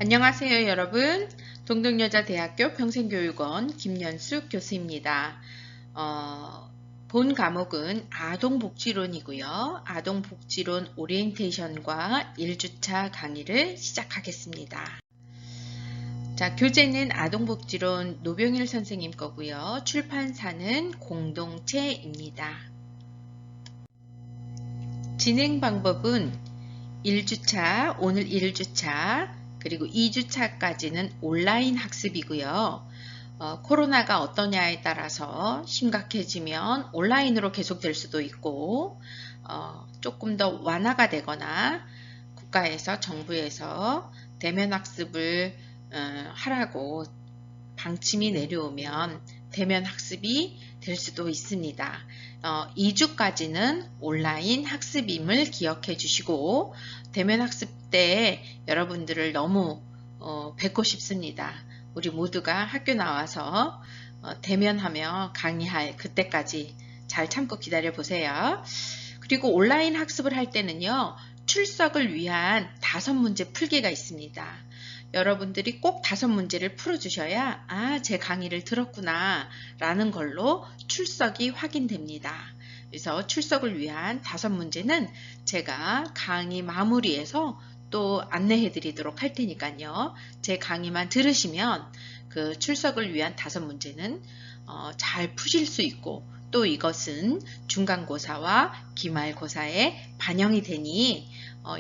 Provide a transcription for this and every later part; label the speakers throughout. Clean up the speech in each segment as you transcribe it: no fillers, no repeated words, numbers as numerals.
Speaker 1: 안녕하세요, 여러분. 동덕여자대학교 평생교육원 김연숙 교수입니다. 본 과목은 아동복지론이고요. 아동복지론 오리엔테이션과 1주차 강의를 시작하겠습니다. 자, 교재는 아동복지론 노병일 선생님 거고요. 출판사는 공동체입니다. 진행 방법은 1주차, 오늘 1주차, 그리고 2주차까지는 온라인 학습이고요. 코로나가 어떠냐에 따라서 심각해지면 온라인으로 계속될 수도 있고 조금 더 완화가 되거나 국가에서 정부에서 대면 학습을 하라고 방침이 내려오면 대면 학습이 될 수도 있습니다. 2주까지는 온라인 학습임을 기억해 주시고 대면 학습 때 여러분들을 너무 뵙고 싶습니다. 우리 모두가 학교 나와서 대면하며 강의할 그때까지 잘 참고 기다려 보세요. 그리고 온라인 학습을 할 때는요, 출석을 위한 5문제 풀기가 있습니다. 여러분들이 꼭 5문제를 풀어주셔야 제 강의를 들었구나 라는 걸로 출석이 확인됩니다. 그래서 출석을 위한 5문제는 제가 강의 마무리에서 또 안내해 드리도록 할 테니까요. 제 강의만 들으시면 그 출석을 위한 5문제는 잘 푸실 수 있고 또 이것은 중간고사와 기말고사에 반영이 되니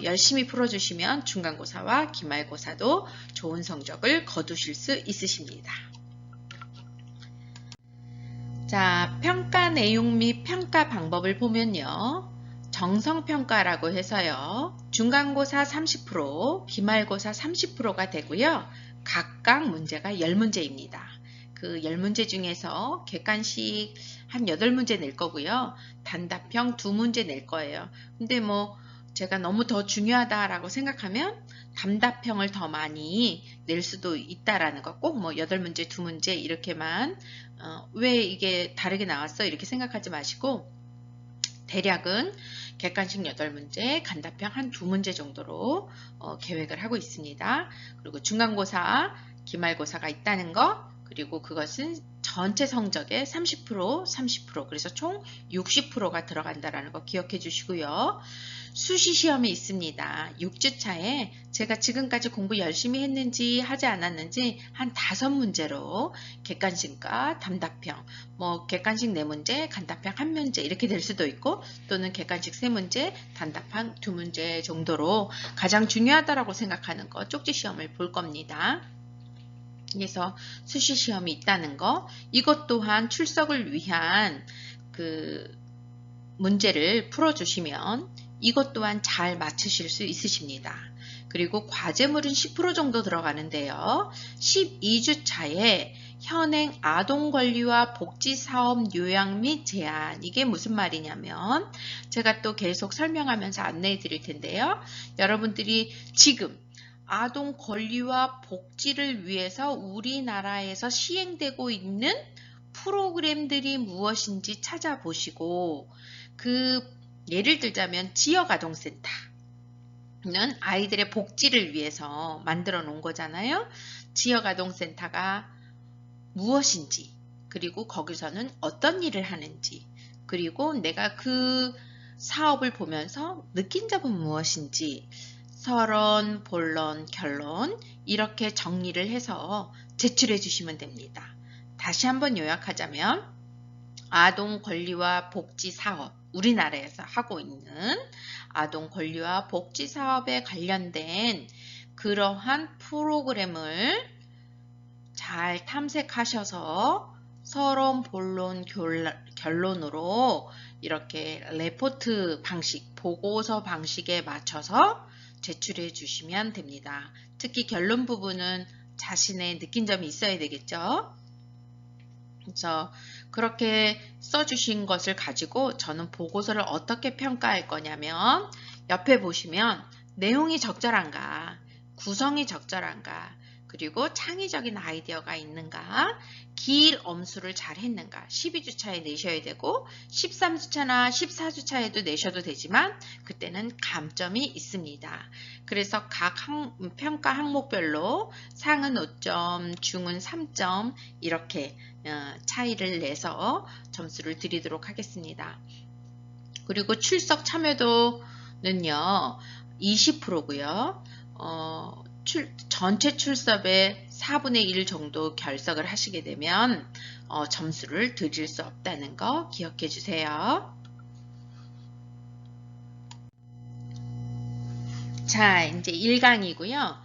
Speaker 1: 열심히 풀어주시면 중간고사와 기말고사도 좋은 성적을 거두실 수 있으십니다. 자, 평가 내용 및 평가 방법을 보면요. 정성평가라고 해서요. 중간고사 30%, 기말고사 30%가 되고요. 각각 문제가 10문제입니다. 그 10문제 중에서 객관식 한 8문제 낼 거고요. 단답형 2문제 낼 거예요. 근데 제가 너무 더 중요하다라고 생각하면 단답형을 더 많이 낼 수도 있다라는 거, 꼭 8문제, 2문제 이렇게만 왜 이게 다르게 나왔어? 이렇게 생각하지 마시고 대략은 객관식 8문제, 간답형 한 2문제 정도로 계획을 하고 있습니다. 그리고 중간고사, 기말고사가 있다는 거, 그리고 그것은 전체 성적의 30%, 30%, 그래서 총 60%가 들어간다는 거 기억해 주시고요. 수시시험이 있습니다. 6주차에 제가 지금까지 공부 열심히 했는지 하지 않았는지 한 5문제로 객관식과 단답형, 객관식 4문제, 간답형 1문제 이렇게 될 수도 있고 또는 객관식 3문제, 단답형 2문제 정도로 가장 중요하다고 생각하는 거 쪽지시험을 볼 겁니다. 그래서 수시시험이 있다는 거, 이것 또한 출석을 위한 그 문제를 풀어주시면 이것 또한 잘 맞추실 수 있으십니다. 그리고 과제물은 10% 정도 들어가는데요. 12주차에 현행 아동권리와 복지사업 요약 및 제안, 이게 무슨 말이냐면 제가 또 계속 설명하면서 안내해 드릴 텐데요. 여러분들이 지금 아동 권리와 복지를 위해서 우리나라에서 시행되고 있는 프로그램들이 무엇인지 찾아보시고 예를 들자면 지역아동센터는 아이들의 복지를 위해서 만들어 놓은 거잖아요. 지역아동센터가 무엇인지, 그리고 거기서는 어떤 일을 하는지, 그리고 내가 그 사업을 보면서 느낀 점은 무엇인지 서론, 본론, 결론 이렇게 정리를 해서 제출해 주시면 됩니다. 다시 한번 요약하자면 아동 권리와 복지 사업, 우리나라에서 하고 있는 아동 권리와 복지 사업에 관련된 그러한 프로그램을 잘 탐색하셔서 서론, 본론, 결론으로 이렇게 레포트 방식, 보고서 방식에 맞춰서 제출해 주시면 됩니다. 특히 결론 부분은 자신의 느낀 점이 있어야 되겠죠. 그래서 그렇게 써주신 것을 가지고 저는 보고서를 어떻게 평가할 거냐면 옆에 보시면 내용이 적절한가, 구성이 적절한가, 그리고 창의적인 아이디어가 있는가, 길 엄수를 잘 했는가, 12주차에 내셔야 되고 13주차나 14주차에도 내셔도 되지만 그때는 감점이 있습니다. 그래서 각 평가 항목별로 상은 5점, 중은 3점 이렇게 차이를 내서 점수를 드리도록 하겠습니다. 그리고 출석 참여도는요 20%고요. 전체 출석의 4분의 1 정도 결석을 하시게 되면 점수를 드릴 수 없다는 거 기억해 주세요. 자, 이제 1강이고요.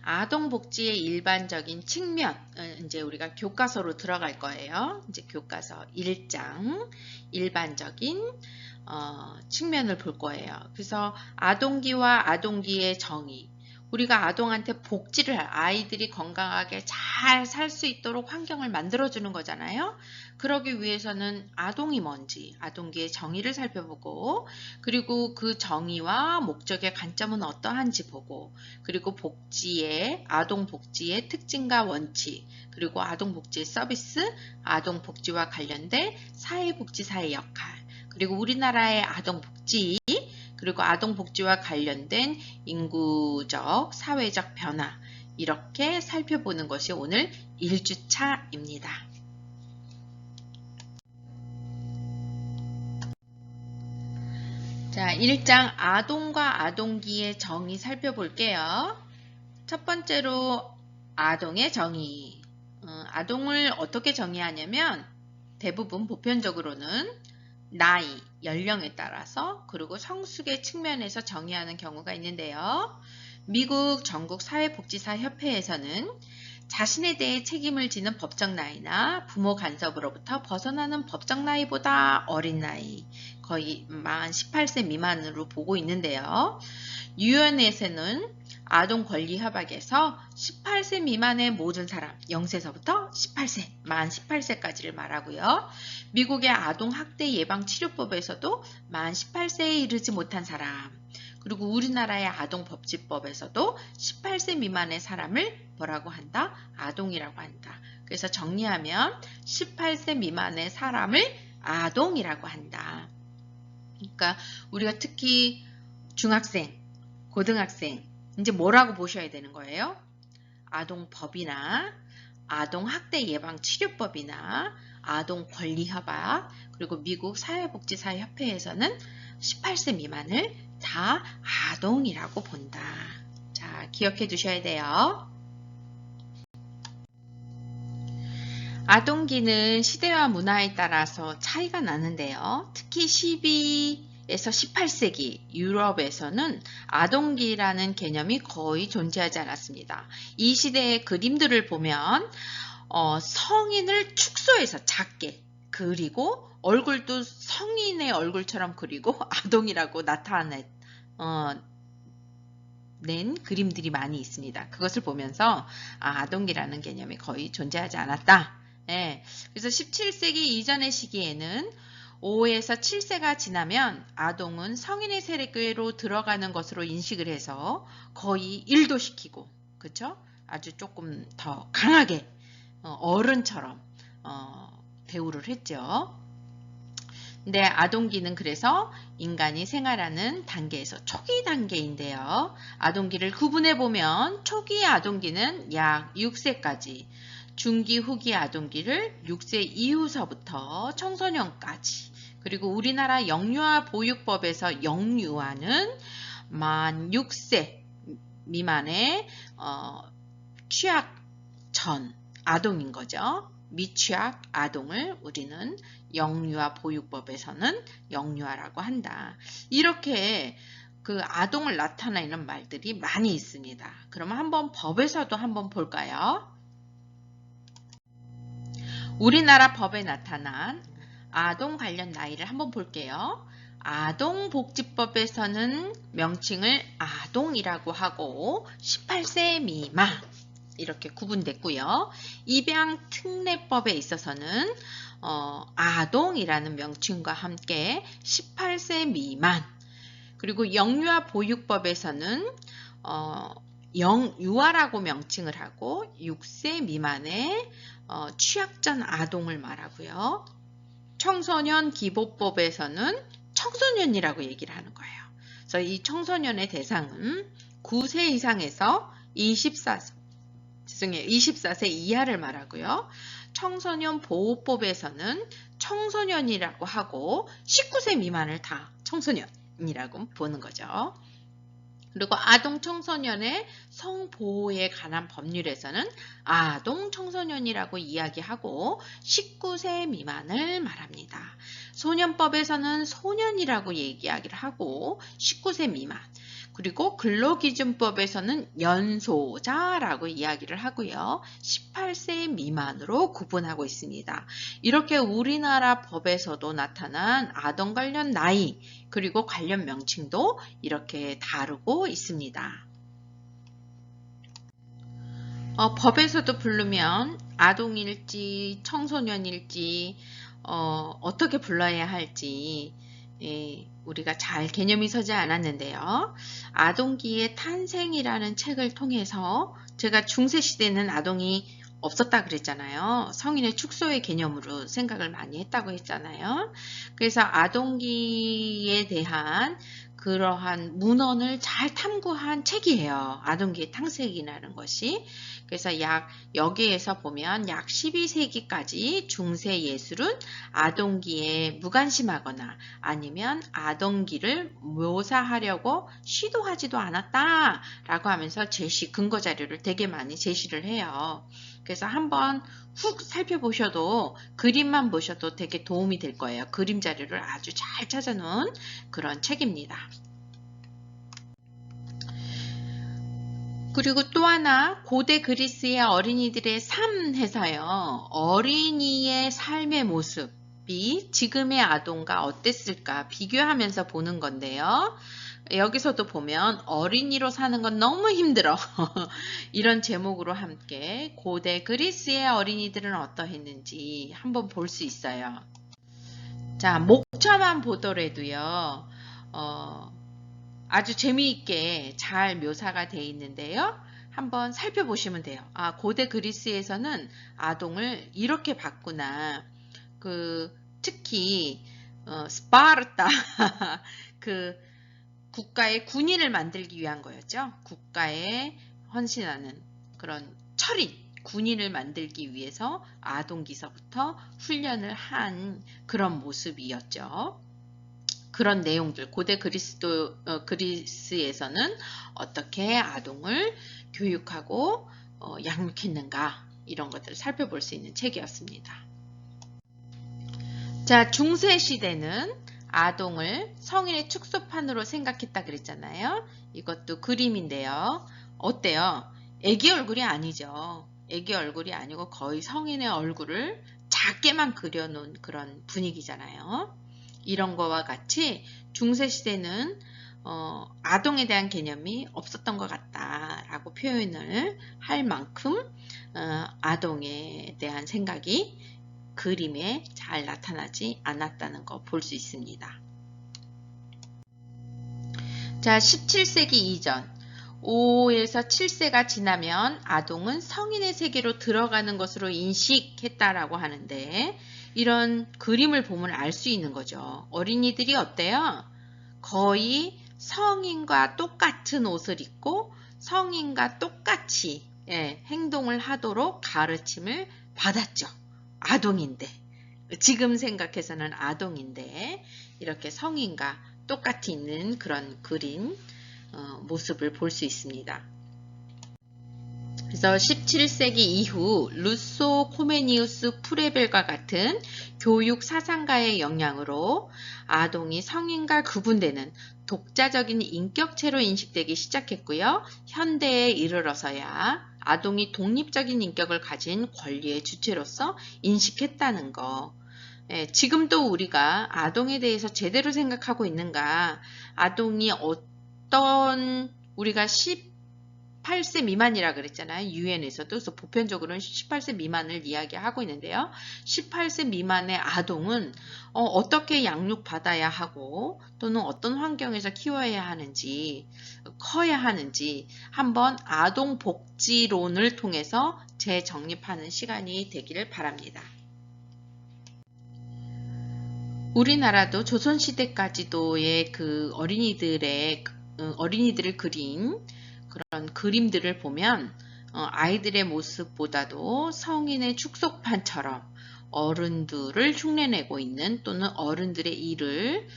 Speaker 1: 아동복지의 일반적인 측면, 이제 우리가 교과서로 들어갈 거예요. 이제 교과서 1장, 일반적인 측면을 볼 거예요. 그래서 아동기와 아동기의 정의, 우리가 아동한테 복지를 아이들이 건강하게 잘 살 수 있도록 환경을 만들어주는 거잖아요. 그러기 위해서는 아동이 뭔지, 아동기의 정의를 살펴보고, 그리고 그 정의와 목적의 관점은 어떠한지 보고, 그리고 아동 복지의 특징과 원칙, 그리고 아동 복지의 서비스, 아동 복지와 관련된 사회복지사의 역할, 그리고 우리나라의 아동 복지, 그리고 아동복지와 관련된 인구적, 사회적 변화 이렇게 살펴보는 것이 오늘 1주차입니다. 자, 1장 아동과 아동기의 정의 살펴볼게요. 첫 번째로 아동의 정의. 아동을 어떻게 정의하냐면 대부분 보편적으로는 나이, 연령에 따라서 그리고 성숙의 측면에서 정의하는 경우가 있는데요. 미국 전국 사회복지사 협회에서는 자신에 대해 책임을 지는 법적 나이나 부모 간섭으로부터 벗어나는 법적 나이보다 어린 나이, 거의 만 18세 미만으로 보고 있는데요. 유엔에서는 아동 권리 협약에서 18세 미만의 모든 사람, 0세서부터 18세, 만 18세까지를 말하고요. 미국의 아동학대 예방치료법에서도 만 18세에 이르지 못한 사람, 그리고 우리나라의 아동법제법에서도 18세 미만의 사람을 뭐라고 한다? 아동이라고 한다. 그래서 정리하면 18세 미만의 사람을 아동이라고 한다. 그러니까 우리가 특히 중학생, 고등학생, 이제 뭐라고 보셔야 되는 거예요? 아동법이나 아동학대 예방치료법이나 아동권리협약, 그리고 미국 사회복지사협회에서는 18세 미만을 다 아동이라고 본다. 자, 기억해 두셔야 돼요. 아동기는 시대와 문화에 따라서 차이가 나는데요. 특히 12에서 18세기 유럽에서는 아동기라는 개념이 거의 존재하지 않았습니다. 이 시대의 그림들을 보면 성인을 축소해서 작게 그리고 얼굴도 성인의 얼굴처럼 그리고 아동이라고 나타낸 그림들이 많이 있습니다. 그것을 보면서 아동기라는 개념이 거의 존재하지 않았다. 네, 그래서 17세기 이전의 시기에는 5에서 7세가 지나면 아동은 성인의 세계로 들어가는 것으로 인식을 해서 거의 일도시키고, 그렇죠? 아주 조금 더 강하게 어른처럼 대우를 했죠. 근데 아동기는 그래서 인간이 생활하는 단계에서 초기 단계인데요. 아동기를 구분해 보면 초기 아동기는 약 6세까지, 중기 후기 아동기를 6세 이후서부터 청소년까지, 그리고 우리나라 영유아 보육법에서 영유아는 만 6세 미만의 취약 전 아동인 거죠. 미취학 아동을 우리는 영유아 보육법에서는 영유아라고 한다. 이렇게 그 아동을 나타내는 말들이 많이 있습니다. 그러면 한번 법에서도 한번 볼까요? 우리나라 법에 나타난 아동 관련 나이를 한번 볼게요. 아동복지법에서는 명칭을 아동이라고 하고 18세 미만 이렇게 구분됐고요. 입양특례법에 있어서는 아동이라는 명칭과 함께 18세 미만, 그리고 영유아 보육법에서는 영유아라고 명칭을 하고 6세 미만의 취약전 아동을 말하고요. 청소년 기보법에서는 청소년이라고 얘기를 하는 거예요. 그래서 이 청소년의 대상은 9세 이상에서 24세 이하를 말하고요. 청소년 보호법에서는 청소년이라고 하고 19세 미만을 다 청소년이라고 보는 거죠. 그리고 아동 청소년의 성보호에 관한 법률에서는 아동 청소년이라고 이야기하고 19세 미만을 말합니다. 소년법에서는 소년이라고 얘기하기를 하고 19세 미만, 그리고 근로기준법에서는 연소자라고 이야기를 하고요. 18세 미만으로 구분하고 있습니다. 이렇게 우리나라 법에서도 나타난 아동 관련 나이, 그리고 관련 명칭도 이렇게 다루고 있습니다. 법에서도 부르면 아동일지 청소년일지 어떻게 불러야 할지 우리가 잘 개념이 서지 않았는데요. 아동기의 탄생이라는 책을 통해서 제가 중세시대는 아동이 없었다 그랬잖아요. 성인의 축소의 개념으로 생각을 많이 했다고 했잖아요. 그래서 아동기에 대한 그러한 문헌을 잘 탐구한 책이에요. 아동기의 탄생이라는 것이. 그래서 여기에서 보면 약 12세기까지 중세 예술은 아동기에 무관심하거나 아니면 아동기를 묘사하려고 시도하지도 않았다라고 하면서 근거 자료를 되게 많이 제시를 해요. 그래서 한번 훅 살펴보셔도 그림만 보셔도 되게 도움이 될 거예요. 그림 자료를 아주 잘 찾아놓은 그런 책입니다. 그리고 또 하나 고대 그리스의 어린이들의 삶 해서요. 어린이의 삶의 모습이 지금의 아동과 어땠을까 비교하면서 보는 건데요. 여기서도 보면 어린이로 사는 건 너무 힘들어. 이런 제목으로 함께 고대 그리스의 어린이들은 어떠했는지 한번 볼 수 있어요. 자, 목차만 보더라도요. 아주 재미있게 잘 묘사가 되어 있는데요. 한번 살펴보시면 돼요. 고대 그리스에서는 아동을 이렇게 봤구나. 특히 스파르타 국가의 군인을 만들기 위한 거였죠. 국가에 헌신하는 그런 철인, 군인을 만들기 위해서 아동기서부터 훈련을 한 그런 모습이었죠. 그런 내용들, 고대 그리스에서는 어떻게 아동을 교육하고 양육했는가 이런 것들을 살펴볼 수 있는 책이었습니다. 자, 중세시대는 아동을 성인의 축소판으로 생각했다 그랬잖아요. 이것도 그림인데요. 어때요? 애기 얼굴이 아니죠. 애기 얼굴이 아니고 거의 성인의 얼굴을 작게만 그려놓은 그런 분위기잖아요. 이런 거와 같이 중세시대는 아동에 대한 개념이 없었던 것 같다라고 표현을 할 만큼 아동에 대한 생각이 그림에 잘 나타나지 않았다는 거 볼 수 있습니다. 자, 17세기 이전 5에서 7세가 지나면 아동은 성인의 세계로 들어가는 것으로 인식했다라고 하는데 이런 그림을 보면 알 수 있는 거죠. 어린이들이 어때요? 거의 성인과 똑같은 옷을 입고 성인과 똑같이 행동을 하도록 가르침을 받았죠. 아동인데, 지금 생각해서는 아동인데 이렇게 성인과 똑같이 있는 그런 그림 모습을 볼 수 있습니다. 그래서 17세기 이후 루소, 코메니우스, 프레벨과 같은 교육 사상가의 영향으로 아동이 성인과 구분되는 독자적인 인격체로 인식되기 시작했고요. 현대에 이르러서야 아동이 독립적인 인격을 가진 권리의 주체로서 인식했다는 거. 지금도 우리가 아동에 대해서 제대로 생각하고 있는가? 아동이 어떤 우리가 18세 미만이라 그랬잖아요. 유엔에서도. 그래서 보편적으로는 18세 미만을 이야기하고 있는데요. 18세 미만의 아동은 어떻게 양육받아야 하고 또는 어떤 환경에서 키워야 하는지, 커야 하는지 한번 아동복지론을 통해서 재정립하는 시간이 되기를 바랍니다. 우리나라도 조선시대까지도의 그 어린이들을 그린 그런 그림들을 보면 아이들의 모습보다도 성인의 축소판처럼 어른들을 흉내내고 있는 또는 어른들의 일을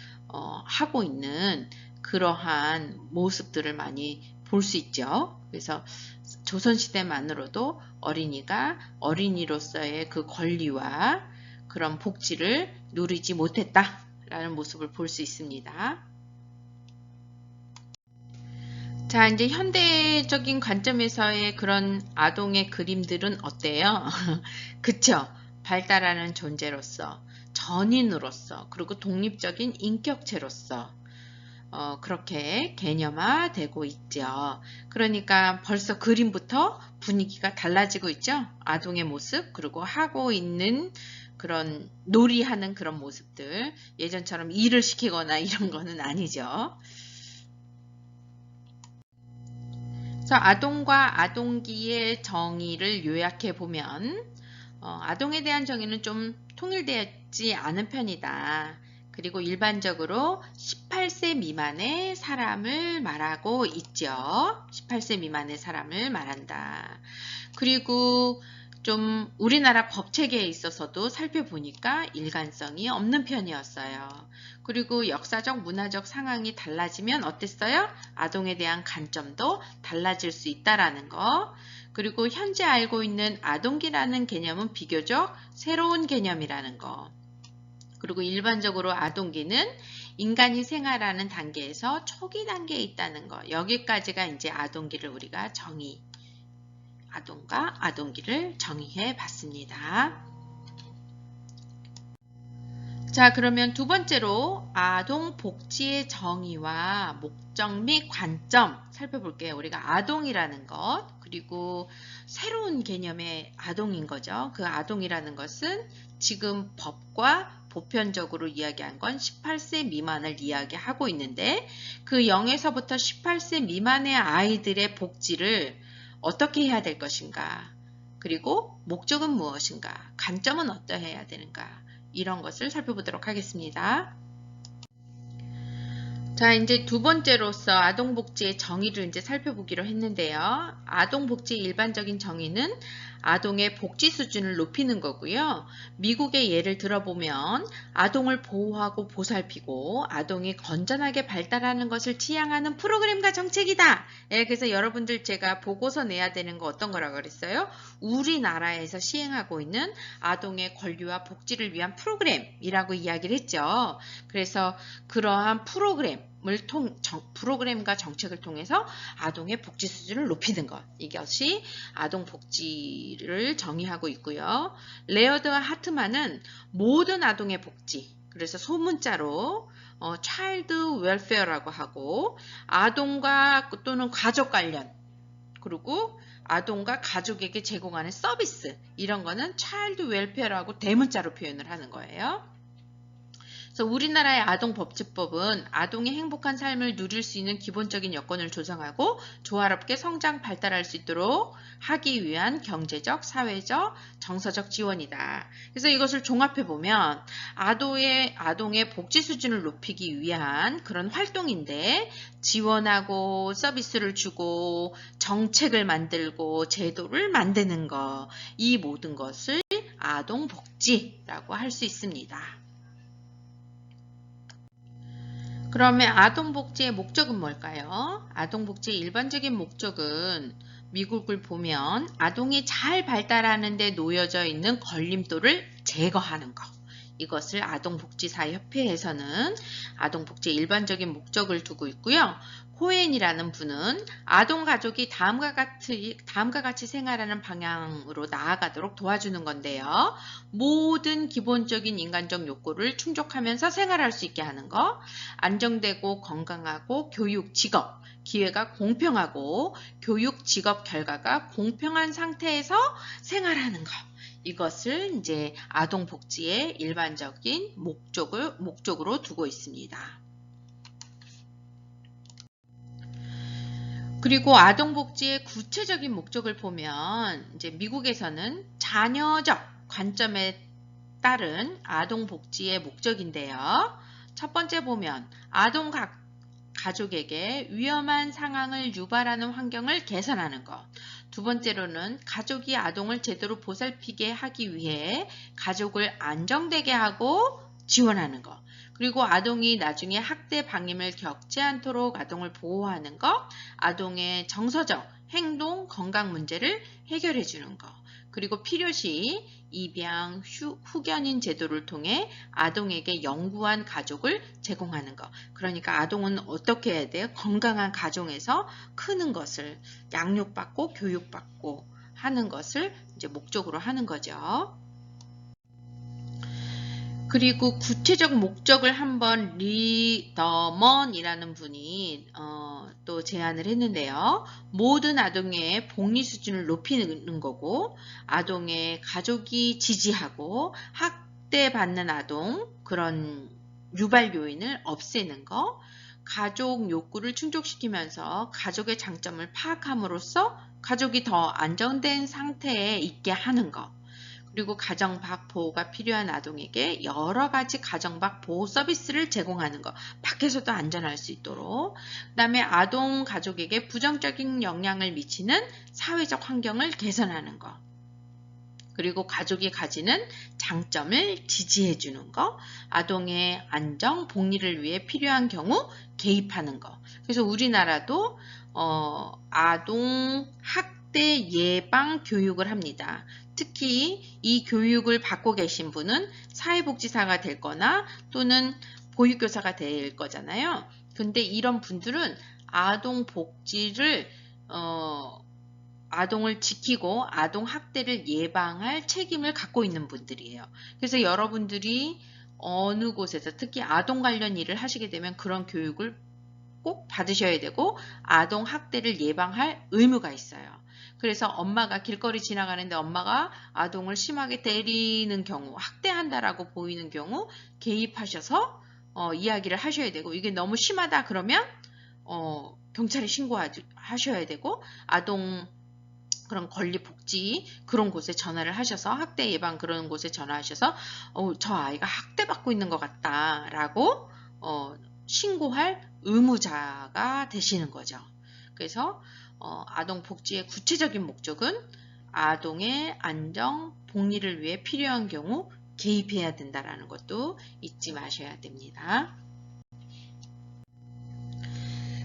Speaker 1: 하고 있는 그러한 모습들을 많이 볼 수 있죠. 그래서 조선시대만으로도 어린이가 어린이로서의 그 권리와 그런 복지를 누리지 못했다라는 모습을 볼 수 있습니다. 자, 이제 현대적인 관점에서의 그런 아동의 그림들은 어때요? 그쵸? 발달하는 존재로서, 전인으로서, 그리고 독립적인 인격체로서 그렇게 개념화되고 있죠. 그러니까 벌써 그림부터 분위기가 달라지고 있죠. 아동의 모습, 그리고 하고 있는 그런 놀이하는 그런 모습들, 예전처럼 일을 시키거나 이런 거는 아니죠. 그래서 아동과 아동기의 정의를 요약해 보면 아동에 대한 정의는 좀 통일되지 않은 편이다. 그리고 일반적으로 18세 미만의 사람을 말하고 있죠. 18세 미만의 사람을 말한다. 그리고 좀 우리나라 법체계에 있어서도 살펴보니까 일관성이 없는 편이었어요. 그리고 역사적, 문화적 상황이 달라지면 어땠어요? 아동에 대한 관점도 달라질 수 있다라는 거. 그리고 현재 알고 있는 아동기라는 개념은 비교적 새로운 개념이라는 거. 그리고 일반적으로 아동기는 인간이 생활하는 단계에서 초기 단계에 있다는 거. 여기까지가 이제 아동기를 우리가 아동과 아동기를 정의해 봤습니다. 자, 그러면 두 번째로 아동 복지의 정의와 목적 및 관점 살펴볼게요. 우리가 아동이라는 것, 그리고 새로운 개념의 아동인 거죠. 그 아동이라는 것은 지금 법과 보편적으로 이야기한 건 18세 미만을 이야기하고 있는데 그 0에서부터 18세 미만의 아이들의 복지를 어떻게 해야 될 것인가, 그리고 목적은 무엇인가, 관점은 어떠해야 되는가, 이런 것을 살펴보도록 하겠습니다. 자, 이제 두 번째로서 아동복지의 정의를 이제 살펴보기로 했는데요. 아동복지의 일반적인 정의는 아동의 복지 수준을 높이는 거고요. 미국의 예를 들어보면 아동을 보호하고 보살피고 아동이 건전하게 발달하는 것을 지향하는 프로그램과 정책이다. 예, 그래서 여러분들 제가 보고서 내야 되는 거 어떤 거라고 그랬어요? 우리나라에서 시행하고 있는 아동의 권리와 복지를 위한 프로그램이라고 이야기를 했죠. 그래서 그러한 프로그램과 정책을 통해서 아동의 복지 수준을 높이는 것, 이것이 아동 복지를 정의하고 있고요. 레어드와 하트만은 모든 아동의 복지, 그래서 소문자로 차일드 웰페어라고 하고 아동과 또는 가족 관련, 그리고 아동과 가족에게 제공하는 서비스, 이런 거는 차일드 웰페어라고 대문자로 표현을 하는 거예요. 그래서 우리나라의 아동복지법은 아동이 행복한 삶을 누릴 수 있는 기본적인 여건을 조성하고 조화롭게 성장 발달할 수 있도록 하기 위한 경제적, 사회적, 정서적 지원이다. 그래서 이것을 종합해보면 아동의 복지 수준을 높이기 위한 그런 활동인데 지원하고 서비스를 주고 정책을 만들고 제도를 만드는 것, 이 모든 것을 아동복지라고 할 수 있습니다. 그러면 아동복지의 목적은 뭘까요? 아동복지의 일반적인 목적은 미국을 보면 아동이 잘 발달하는 데 놓여져 있는 걸림돌을 제거하는 것. 이것을 아동복지사협회에서는 아동복지의 일반적인 목적을 두고 있고요. 코엔이라는 분은 아동가족이 다음과 같이 생활하는 방향으로 나아가도록 도와주는 건데요. 모든 기본적인 인간적 욕구를 충족하면서 생활할 수 있게 하는 것, 안정되고 건강하고 교육, 직업, 기회가 공평하고 교육, 직업 결과가 공평한 상태에서 생활하는 것. 이것을 이제 아동복지의 일반적인 목적으로 두고 있습니다. 그리고 아동복지의 구체적인 목적을 보면 이제 미국에서는 자녀적 관점에 따른 아동복지의 목적인데요. 첫 번째 보면 가족에게 위험한 상황을 유발하는 환경을 개선하는 것. 두 번째로는 가족이 아동을 제대로 보살피게 하기 위해 가족을 안정되게 하고 지원하는 것. 그리고 아동이 나중에 학대 방임을 겪지 않도록 아동을 보호하는 것. 아동의 정서적, 행동, 건강 문제를 해결해 주는 것. 그리고 필요시 입양, 후견인 제도를 통해 아동에게 영구한 가족을 제공하는 것. 그러니까 아동은 어떻게 해야 돼요? 건강한 가정에서 크는 것을 양육받고 교육받고 하는 것을 이제 목적으로 하는 거죠. 그리고 구체적 목적을 한번 리더먼이라는 분이 또 제안을 했는데요. 모든 아동의 복리 수준을 높이는 거고 아동의 가족이 지지하고 학대받는 아동 그런 유발 요인을 없애는 거 가족 욕구를 충족시키면서 가족의 장점을 파악함으로써 가족이 더 안정된 상태에 있게 하는 것 그리고 가정 밖 보호가 필요한 아동에게 여러 가지 가정 밖 보호 서비스를 제공하는 것. 밖에서도 안전할 수 있도록. 그 다음에 아동 가족에게 부정적인 영향을 미치는 사회적 환경을 개선하는 것. 그리고 가족이 가지는 장점을 지지해 주는 것. 아동의 안정, 복리를 위해 필요한 경우 개입하는 것. 그래서 우리나라도 아동 학대 예방 교육을 합니다. 특히 이 교육을 받고 계신 분은 사회복지사가 될 거나 또는 보육교사가 될 거잖아요. 근데 이런 분들은 아동 복지를 아동을 지키고 아동 학대를 예방할 책임을 갖고 있는 분들이에요. 그래서 여러분들이 어느 곳에서 특히 아동 관련 일을 하시게 되면 그런 교육을 꼭 받으셔야 되고 아동 학대를 예방할 의무가 있어요. 그래서 엄마가 길거리 지나가는데 엄마가 아동을 심하게 때리는 경우, 학대한다라고 보이는 경우 개입하셔서 이야기를 하셔야 되고 이게 너무 심하다 그러면 경찰에 신고하셔야 되고 아동 그런 권리 복지 그런 곳에 전화를 하셔서 학대 예방 그런 곳에 전화하셔서 저 아이가 학대받고 있는 것 같다라고 신고할 의무자가 되시는 거죠. 그래서 아동 복지의 구체적인 목적은 아동의 안정, 복리를 위해 필요한 경우 개입해야 된다는 것도 잊지 마셔야 됩니다.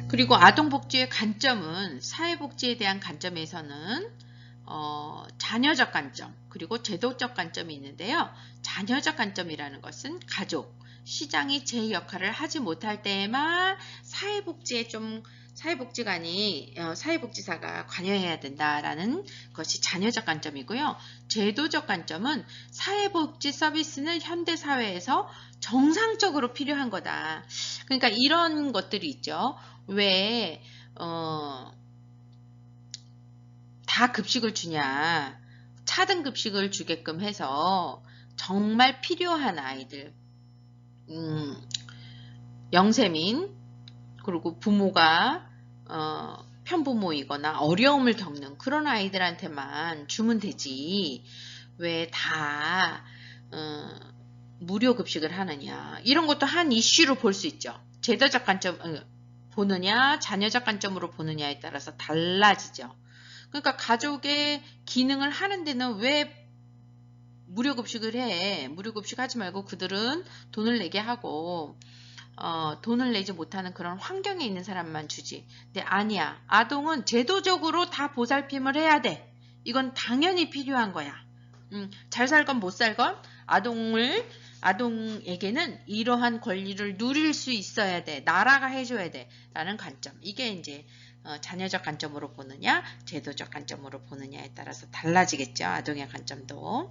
Speaker 1: 그리고 아동복지의 관점은 사회복지에 대한 관점에서는 자녀적 관점 그리고 제도적 관점이 있는데요. 자녀적 관점이라는 것은 가족, 시장이 제 역할을 하지 못할 때에만 사회복지사가 관여해야 된다라는 것이 자녀적 관점이고요. 제도적 관점은 사회복지 서비스는 현대사회에서 정상적으로 필요한 거다. 그러니까 이런 것들이 있죠. 왜 다 급식을 주냐 차등 급식을 주게끔 해서 정말 필요한 아이들 영세민 그리고 부모가 편부모이거나 어려움을 겪는 그런 아이들한테만 주면 되지 왜 다 무료 급식을 하느냐 이런 것도 한 이슈로 볼 수 있죠. 제도적 관점 보느냐 자녀적 관점으로 보느냐에 따라서 달라지죠. 그러니까 가족의 기능을 하는 데는 왜 무료급식을 해. 무료급식 하지 말고 그들은 돈을 내게 하고 돈을 내지 못하는 그런 환경에 있는 사람만 주지. 근데 아니야. 아동은 제도적으로 다 보살핌을 해야 돼. 이건 당연히 필요한 거야. 잘 살건 못 살건 아동을 아동에게는 이러한 권리를 누릴 수 있어야 돼. 나라가 해줘야 돼. 라는 관점. 이게 이제 자녀적 관점으로 보느냐, 제도적 관점으로 보느냐에 따라서 달라지겠죠. 아동의 관점도.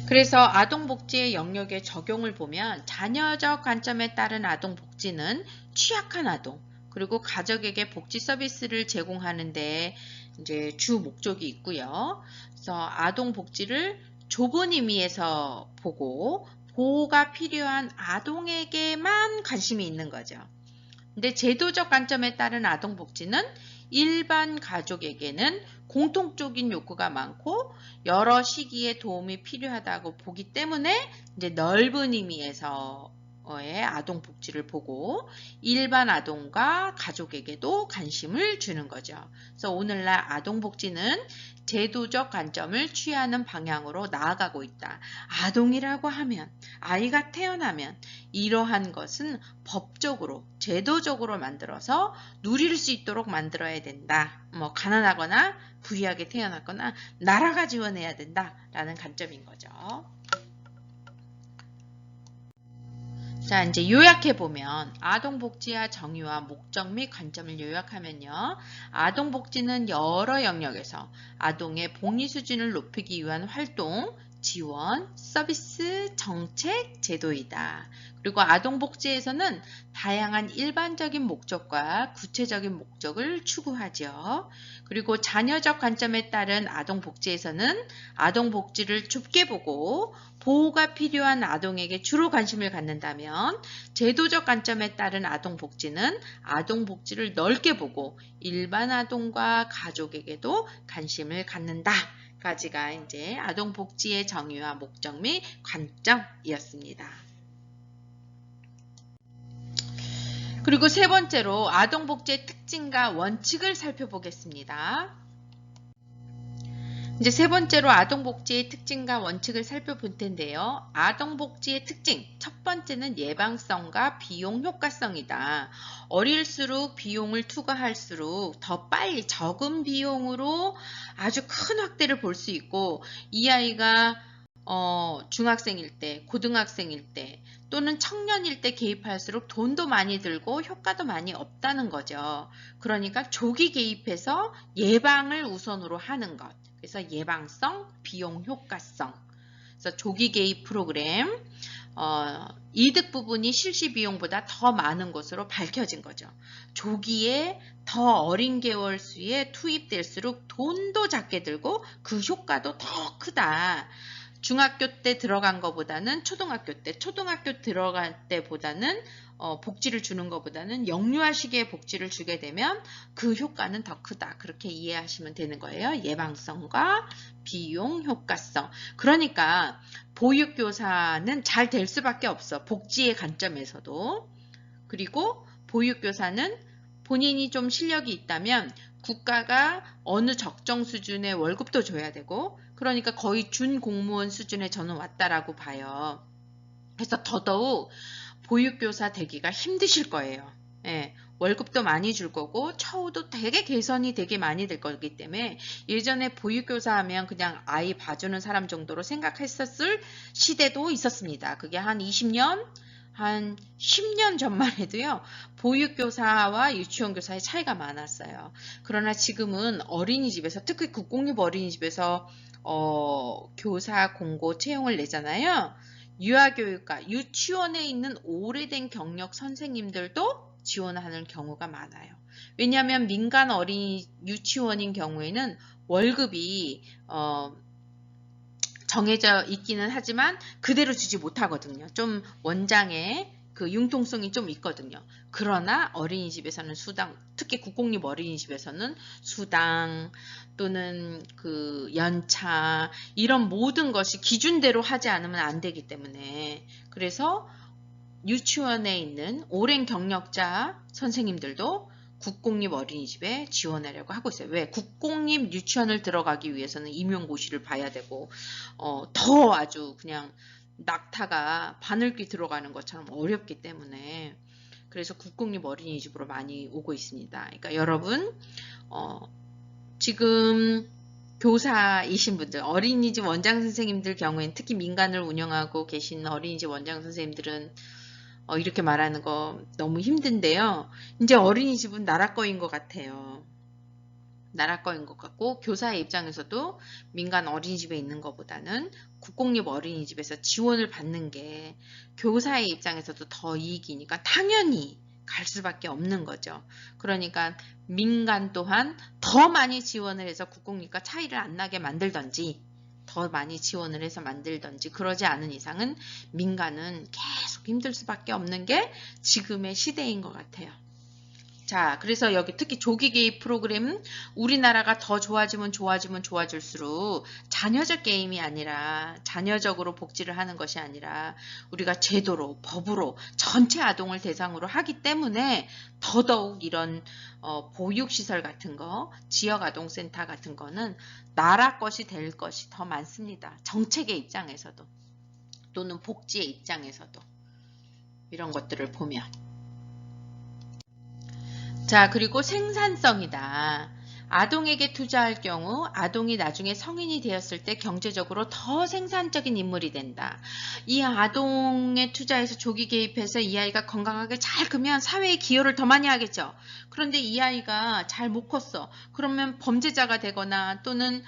Speaker 1: 그래서 아동복지의 영역의 적용을 보면 자녀적 관점에 따른 아동복지는 취약한 아동, 그리고 가족에게 복지 서비스를 제공하는데 이제 주 목적이 있고요. 그래서 아동복지를 좁은 의미에서 보고 보호가 필요한 아동에게만 관심이 있는 거죠. 근데 제도적 관점에 따른 아동복지는 일반 가족에게는 공통적인 욕구가 많고 여러 시기에 도움이 필요하다고 보기 때문에 이제 넓은 의미에서의 아동복지를 보고 일반 아동과 가족에게도 관심을 주는 거죠. 그래서 오늘날 아동복지는 제도적 관점을 취하는 방향으로 나아가고 있다. 아동이라고 하면, 아이가 태어나면 이러한 것은 법적으로, 제도적으로 만들어서 누릴 수 있도록 만들어야 된다. 뭐 가난하거나 부유하게 태어났거나 나라가 지원해야 된다라는 관점인 거죠. 자, 이제 요약해보면 아동복지와 정의와 목적 및 관점을 요약하면요. 아동복지는 여러 영역에서 아동의 복리 수준을 높이기 위한 활동, 지원, 서비스, 정책, 제도이다. 그리고 아동복지에서는 다양한 일반적인 목적과 구체적인 목적을 추구하죠. 그리고 자녀적 관점에 따른 아동복지에서는 아동복지를 좁게 보고 보호가 필요한 아동에게 주로 관심을 갖는다면 제도적 관점에 따른 아동복지는 아동복지를 넓게 보고 일반 아동과 가족에게도 관심을 갖는다. 까지가 이제 아동복지의 정의와 목적 및 관점이었습니다. 그리고 세 번째로 아동복지의 특징과 원칙을 살펴보겠습니다. 이제 세 번째로 아동복지의 특징과 원칙을 살펴볼 텐데요. 아동복지의 특징, 첫 번째는 예방성과 비용 효과성이다. 어릴수록 비용을 투과할수록 더 빨리 적은 비용으로 아주 큰 확대를 볼 수 있고 이 아이가 중학생일 때, 고등학생일 때 또는 청년일 때 개입할수록 돈도 많이 들고 효과도 많이 없다는 거죠. 그러니까 조기 개입해서 예방을 우선으로 하는 것. 그래서 예방성, 비용 효과성. 그래서 조기 개입 프로그램, 이득 부분이 실시 비용보다 더 많은 것으로 밝혀진 거죠. 조기에 더 어린 개월 수에 투입될수록 돈도 작게 들고 그 효과도 더 크다. 중학교 때 들어간 것보다는 초등학교 들어갈 때보다는 복지를 주는 것보다는 영유아 시기에 복지를 주게 되면 그 효과는 더 크다. 그렇게 이해하시면 되는 거예요. 예방성과 비용 효과성. 그러니까 보육교사는 잘 될 수밖에 없어. 복지의 관점에서도. 그리고 보육교사는 본인이 좀 실력이 있다면 국가가 어느 적정 수준의 월급도 줘야 되고 그러니까 거의 준공무원 수준에 저는 왔다라고 봐요. 그래서 더더욱 보육교사 되기가 힘드실 거예요. 예, 월급도 많이 줄 거고 처우도 되게 개선이 되게 많이 될 거기 때문에 예전에 보육교사 하면 그냥 아이 봐주는 사람 정도로 생각했었을 시대도 있었습니다. 그게 한 20년? 한 10년 전만 해도요. 보육교사와 유치원교사의 차이가 많았어요. 그러나 지금은 어린이집에서 특히 국공립 어린이집에서 교사 공고 채용을 내잖아요. 유아교육과 유치원에 있는 오래된 경력 선생님들도 지원하는 경우가 많아요. 왜냐하면 민간 어린이 유치원인 경우에는 월급이 정해져 있기는 하지만 그대로 주지 못하거든요. 좀 원장의 그 융통성이 좀 있거든요. 그러나 어린이집에서는 수당, 특히 국공립 어린이집에서는 수당 또는 그 연차 이런 모든 것이 기준대로 하지 않으면 안 되기 때문에 그래서 유치원에 있는 오랜 경력자 선생님들도 국공립 어린이집에 지원하려고 하고 있어요. 왜? 국공립 유치원을 들어가기 위해서는 임용고시를 봐야 되고 더 아주 그냥 낙타가 바늘귀 들어가는 것처럼 어렵기 때문에 그래서 국공립 어린이집으로 많이 오고 있습니다. 그러니까 여러분 지금 교사이신 분들, 어린이집 원장 선생님들 경우에는 특히 민간을 운영하고 계신 어린이집 원장 선생님들은 이렇게 말하는 거 너무 힘든데요. 이제 어린이집은 나라 거인 것 같아요. 나라 거인 것 같고 교사의 입장에서도 민간 어린이집에 있는 것보다는 국공립 어린이집에서 지원을 받는 게 교사의 입장에서도 더 이익이니까 당연히 갈 수밖에 없는 거죠. 그러니까 민간 또한 더 많이 지원을 해서 국공립과 차이를 안 나게 만들던지 더 많이 지원을 해서 만들던지 그러지 않은 이상은 민간은 계속 힘들 수밖에 없는 게 지금의 시대인 것 같아요. 자, 그래서 여기 특히 조기 개입 프로그램은 우리나라가 더 좋아지면 좋아질수록 자녀적 게임이 아니라 자녀적으로 복지를 하는 것이 아니라 우리가 제도로 법으로 전체 아동을 대상으로 하기 때문에 더더욱 이런 보육시설 같은 거, 지역아동센터 같은 거는 나라 것이 될 것이 더 많습니다. 정책의 입장에서도 또는 복지의 입장에서도 이런 것들을 보면 자, 그리고 생산성이다. 아동에게 투자할 경우 아동이 나중에 성인이 되었을 때 경제적으로 더 생산적인 인물이 된다. 이 아동에 투자해서 조기 개입해서 이 아이가 건강하게 잘 크면 사회에 기여를 더 많이 하겠죠. 그런데 이 아이가 잘 못 컸어. 그러면 범죄자가 되거나 또는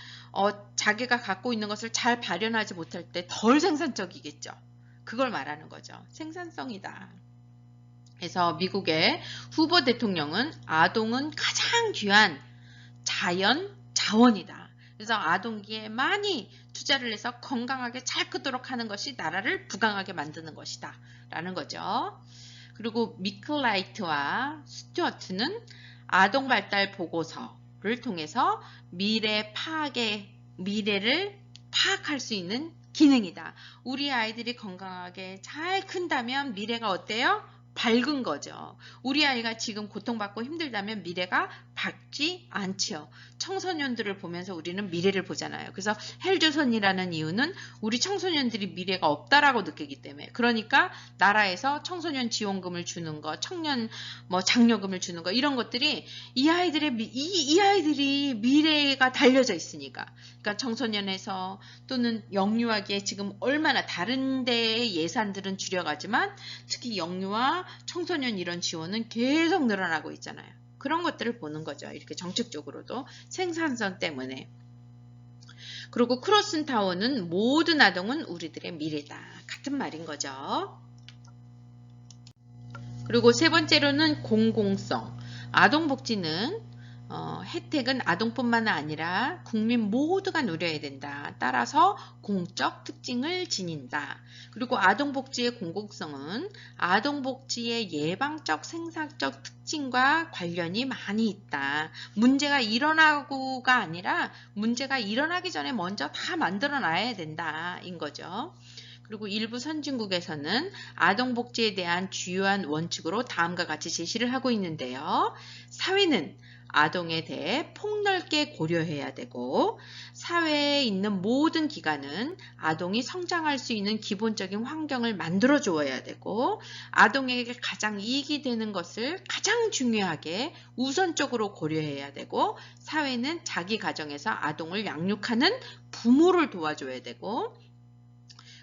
Speaker 1: 자기가 갖고 있는 것을 잘 발현하지 못할 때 덜 생산적이겠죠. 그걸 말하는 거죠. 생산성이다. 그래서 미국의 후보 대통령은 아동은 가장 귀한 자원이다. 그래서 아동기에 많이 투자를 해서 건강하게 잘 크도록 하는 것이 나라를 부강하게 만드는 것이다. 라는 거죠. 그리고 미클라이트와 스튜어트는 아동 발달 보고서를 통해서 미래를 파악할 수 있는 기능이다. 우리 아이들이 건강하게 잘 큰다면 미래가 어때요? 밝은 거죠. 우리 아이가 지금 고통받고 힘들다면 미래가 밝지 않죠. 청소년들을 보면서 우리는 미래를 보잖아요. 그래서 헬조선이라는 이유는 우리 청소년들이 미래가 없다라고 느끼기 때문에 그러니까 나라에서 청소년 지원금을 주는 거, 청년 장려금을 주는 거 이런 것들이 이 아이들이 미래가 달려져 있으니까 그러니까 청소년에서 또는 영유아기에 지금 얼마나 다른 데의 예산들은 줄여가지만 특히 영유아 청소년 이런 지원은 계속 늘어나고 있잖아요. 그런 것들을 보는 거죠. 이렇게 정책적으로도 생산성 때문에. 그리고 크로슨타운은 모든 아동은 우리들의 미래다. 같은 말인 거죠. 그리고 세 번째로는 공공성. 아동복지는 혜택은 아동뿐만 아니라 국민 모두가 누려야 된다. 따라서 공적 특징을 지닌다. 그리고 아동복지의 공공성은 아동복지의 예방적 생산적 특징과 관련이 많이 있다. 문제가 일어나고가 아니라 문제가 일어나기 전에 먼저 다 만들어 놔야 된다. 인 거죠. 그리고 일부 선진국에서는 아동복지에 대한 주요한 원칙으로 다음과 같이 제시를 하고 있는데요. 사회는 아동에 대해 폭넓게 고려해야 되고 사회에 있는 모든 기관은 아동이 성장할 수 있는 기본적인 환경을 만들어 주어야 되고 아동에게 가장 이익이 되는 것을 가장 중요하게 우선적으로 고려해야 되고 사회는 자기 가정에서 아동을 양육하는 부모를 도와줘야 되고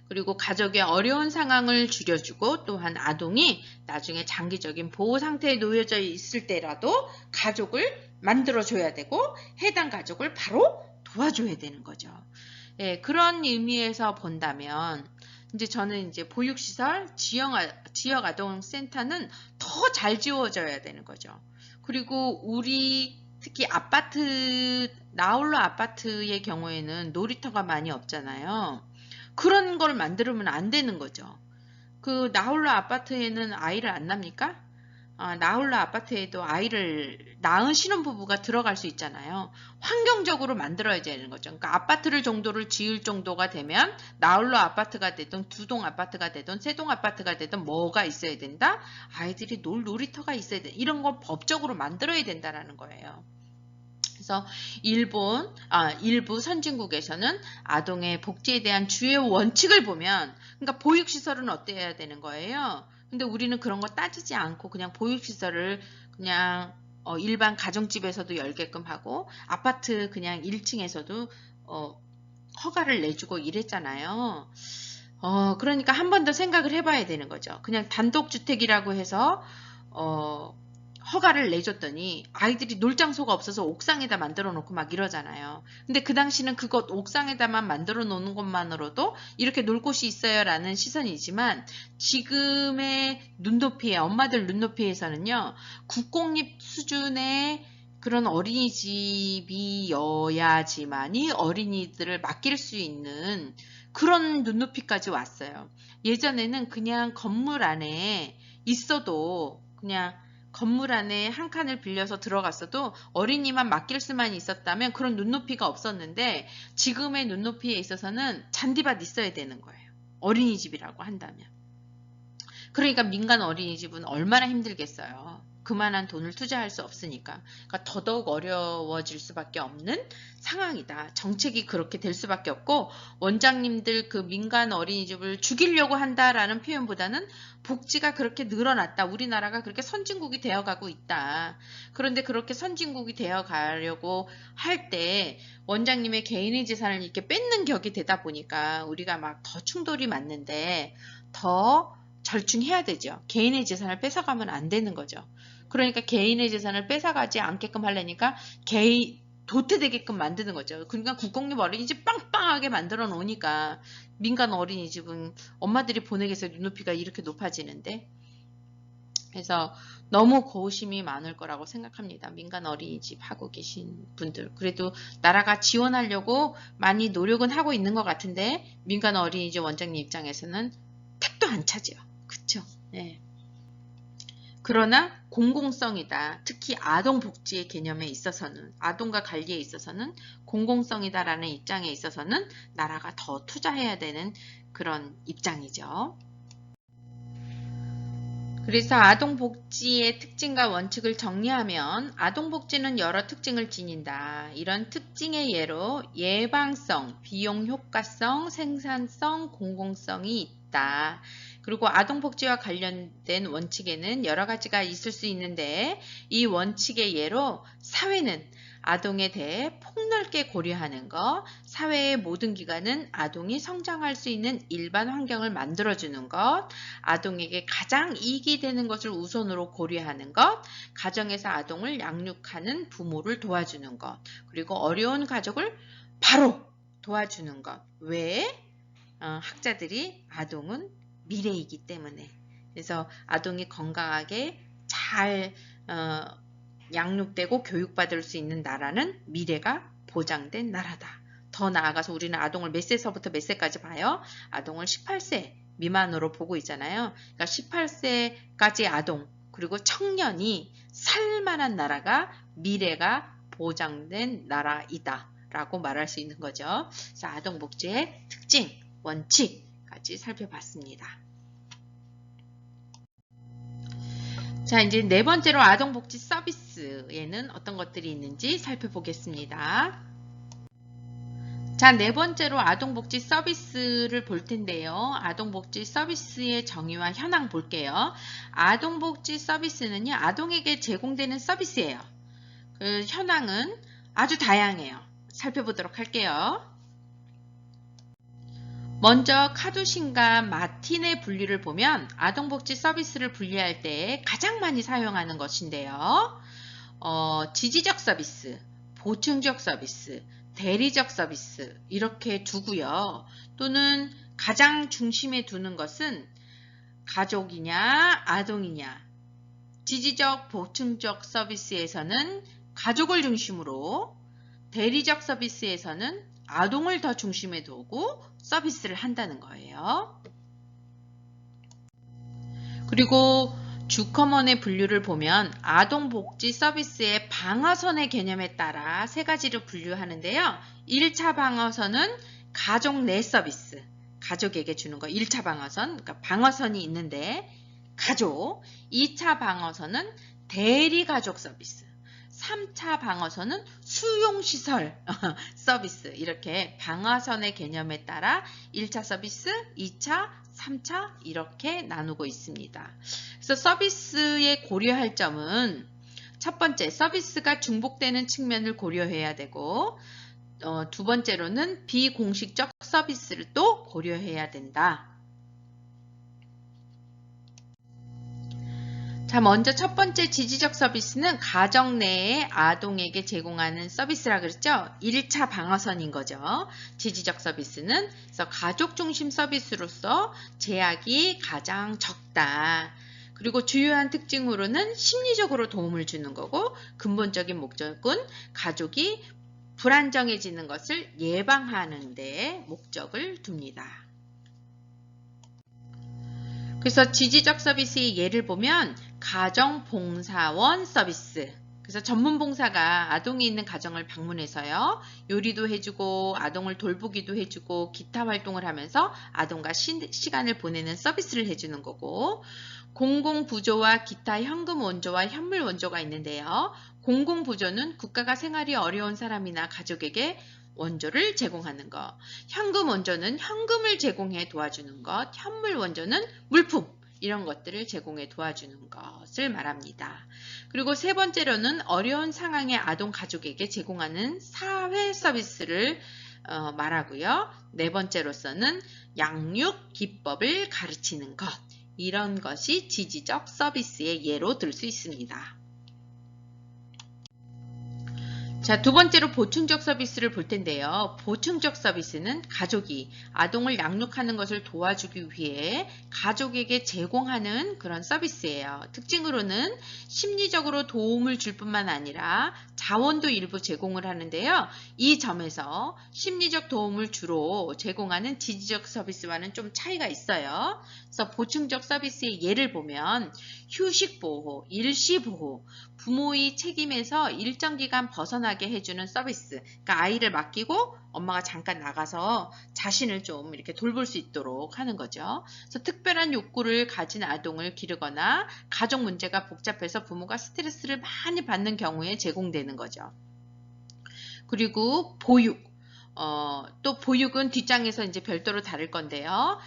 Speaker 1: 그리고 가족의 어려운 상황을 줄여주고 또한 아동이 나중에 장기적인 보호 상태에 놓여져 있을 때라도 가족을 만들어줘야 되고 해당 가족을 바로 도와줘야 되는 거죠. 예, 그런 의미에서 본다면 이제 저는 이제 보육시설, 지역아동센터는 더 잘 지워져야 되는 거죠. 그리고 우리 특히 나홀로 아파트의 경우에는 놀이터가 많이 없잖아요. 그런 걸 만들면 안 되는 거죠. 그 나홀로 아파트에는 아이를 안 낳습니까? 나홀로 아파트에도 아이를 낳은 신혼부부가 들어갈 수 있잖아요. 환경적으로 만들어야 되는 거죠. 그러니까 아파트를 정도를 지을 정도가 되면 나홀로 아파트가 되든 두동 아파트가 되든 세동 아파트가 되든 뭐가 있어야 된다? 아이들이 놀 놀이터가 있어야 된다. 이런 걸 법적으로 만들어야 된다라는 거예요. 그래서 일부 선진국에서는 아동의 복지에 대한 주요 원칙을 보면, 그러니까 보육시설은 어때야 되는 거예요? 근데 우리는 그런 거 따지지 않고 그냥 보육시설을 그냥 일반 가정집에서도 열게끔 하고 아파트 그냥 1층에서도 허가를 내주고 이랬잖아요. 그러니까 한 번 더 생각을 해봐야 되는 거죠. 그냥 단독주택이라고 해서 허가를 내줬더니 아이들이 놀 장소가 없어서 옥상에다 만들어 놓고 막 이러잖아요. 근데 그 당시는 그것 옥상에다만 만들어 놓는 것만으로도 이렇게 놀 곳이 있어요 라는 시선이지만 지금의 눈높이에 엄마들 눈높이에서는요. 국공립 수준의 그런 어린이집이어야지만이 어린이들을 맡길 수 있는 그런 눈높이까지 왔어요. 예전에는 그냥 건물 안에 있어도 그냥 건물 안에 한 칸을 빌려서 들어갔어도 어린이만 맡길 수만 있었다면 그런 눈높이가 없었는데 지금의 눈높이에 있어서는 잔디밭 있어야 되는 거예요. 어린이집이라고 한다면. 그러니까 민간 어린이집은 얼마나 힘들겠어요. 그만한 돈을 투자할 수 없으니까. 그러니까 더더욱 어려워질 수밖에 없는 상황이다. 정책이 그렇게 될 수밖에 없고 원장님들 그 민간 어린이집을 죽이려고 한다라는 표현보다는 복지가 그렇게 늘어났다. 우리나라가 그렇게 선진국이 되어가고 있다. 그런데 그렇게 선진국이 되어가려고 할 때 원장님의 개인의 재산을 이렇게 뺏는 격이 되다 보니까 우리가 막 더 충돌이 맞는데 더 절충해야 되죠. 개인의 재산을 뺏어가면 안 되는 거죠. 그러니까 개인의 재산을 뺏어가지 않게끔 하려니까 도태되게끔 만드는 거죠. 그러니까 국공립 어린이집 빵빵하게 만들어 놓으니까 민간 어린이집은 엄마들이 보내겠어요. 눈높이가 이렇게 높아지는데. 그래서 너무 고심이 많을 거라고 생각합니다. 민간 어린이집 하고 계신 분들. 그래도 나라가 지원하려고 많이 노력은 하고 있는 것 같은데 민간 어린이집 원장님 입장에서는 택도 안 차죠. 그쵸? 네. 그러나 공공성이다. 특히 아동복지의 개념에 있어서는 아동과 관리에 있어서는 공공성이다라는 입장에 있어서는 나라가 더 투자해야 되는 그런 입장이죠. 그래서 아동복지의 특징과 원칙을 정리하면 아동복지는 여러 특징을 지닌다. 이런 특징의 예로 예방성, 비용 효과성, 생산성, 공공성이 있다. 그리고 아동복지와 관련된 원칙에는 여러 가지가 있을 수 있는데 이 원칙의 예로 사회는 아동에 대해 폭넓게 고려하는 것, 사회의 모든 기관은 아동이 성장할 수 있는 일반 환경을 만들어주는 것, 아동에게 가장 이익이 되는 것을 우선으로 고려하는 것, 가정에서 아동을 양육하는 부모를 도와주는 것, 그리고 어려운 가족을 바로 도와주는 것. 왜? 학자들이 아동은 미래이기 때문에. 그래서 아동이 건강하게 잘 양육되고 교육받을 수 있는 나라는 미래가 보장된 나라다. 더 나아가서 우리는 아동을 몇 세서부터 몇 세까지 봐요? 아동을 18세 미만으로 보고 있잖아요. 그러니까 18세까지 아동 그리고 청년이 살만한 나라가 미래가 보장된 나라이다 라고 말할 수 있는 거죠. 그래서 아동복지의 특징, 원칙까지 살펴봤습니다. 자, 이제 네 번째로 아동복지 서비스에는 어떤 것들이 있는지 살펴보겠습니다. 자, 네 번째로 아동복지 서비스를 볼 텐데요. 아동복지 서비스의 정의와 현황 볼게요. 아동복지 서비스는요, 아동에게 제공되는 서비스예요. 그 현황은 아주 다양해요. 살펴보도록 할게요. 먼저 카두신과 마틴의 분류를 보면 아동복지 서비스를 분류할 때 가장 많이 사용하는 것인데요. 지지적 서비스, 보충적 서비스, 대리적 서비스 이렇게 두고요. 또는 가장 중심에 두는 것은 가족이냐 아동이냐. 지지적, 보충적 서비스에서는 가족을 중심으로, 대리적 서비스에서는 아동을 더 중심에 두고 서비스를 한다는 거예요. 그리고 주커먼의 분류를 보면 아동복지 서비스의 방어선의 개념에 따라 세 가지를 분류하는데요. 1차 방어선은 가족 내 서비스, 가족에게 주는 거 1차 방어선, 그러니까 방어선이 있는데 가족. 2차 방어선은 대리가족 서비스. 3차 방어선은 수용시설 서비스. 이렇게 방어선의 개념에 따라 1차 서비스, 2차, 3차 이렇게 나누고 있습니다. 그래서 서비스에 고려할 점은 첫 번째, 서비스가 중복되는 측면을 고려해야 되고, 두 번째로는 비공식적 서비스를 또 고려해야 된다. 자, 먼저 첫 번째 지지적 서비스는 가정 내에 아동에게 제공하는 서비스라 그랬죠? 1차 방어선인 거죠. 지지적 서비스는 그래서 가족 중심 서비스로서 제약이 가장 적다. 그리고 주요한 특징으로는 심리적으로 도움을 주는 거고, 근본적인 목적은 가족이 불안정해지는 것을 예방하는 데 목적을 둡니다. 그래서 지지적 서비스의 예를 보면 가정봉사원 서비스. 그래서 전문봉사가 아동이 있는 가정을 방문해서요. 요리도 해주고 아동을 돌보기도 해주고 기타 활동을 하면서 아동과 시간을 보내는 서비스를 해주는 거고, 공공부조와 기타 현금 원조와 현물 원조가 있는데요. 공공부조는 국가가 생활이 어려운 사람이나 가족에게 원조를 제공하는 것, 현금 원조는 현금을 제공해 도와주는 것, 현물 원조는 물품, 이런 것들을 제공해 도와주는 것을 말합니다. 그리고 세 번째로는 어려운 상황의 아동 가족에게 제공하는 사회 서비스를 말하고요. 네 번째로서는 양육 기법을 가르치는 것, 이런 것이 지지적 서비스의 예로 들 수 있습니다. 자, 두 번째로 보충적 서비스를 볼 텐데요. 보충적 서비스는 가족이 아동을 양육하는 것을 도와주기 위해 가족에게 제공하는 그런 서비스예요. 특징으로는 심리적으로 도움을 줄 뿐만 아니라 자원도 일부 제공을 하는데요. 이 점에서 심리적 도움을 주로 제공하는 지지적 서비스와는 좀 차이가 있어요. 그래서 보충적 서비스의 예를 보면 휴식보호, 일시보호, 부모의 책임에서 일정 기간 벗어나게 해주는 서비스. 그러니까 아이를 맡기고 엄마가 잠깐 나가서 자신을 좀 이렇게 돌볼 수 있도록 하는 거죠. 그래서 특별한 욕구를 가진 아동을 기르거나 가족 문제가 복잡해서 부모가 스트레스를 많이 받는 경우에 제공되는 거죠. 그리고 보육. 또 보육은 뒷장에서 이제 별도로 다룰 건데요.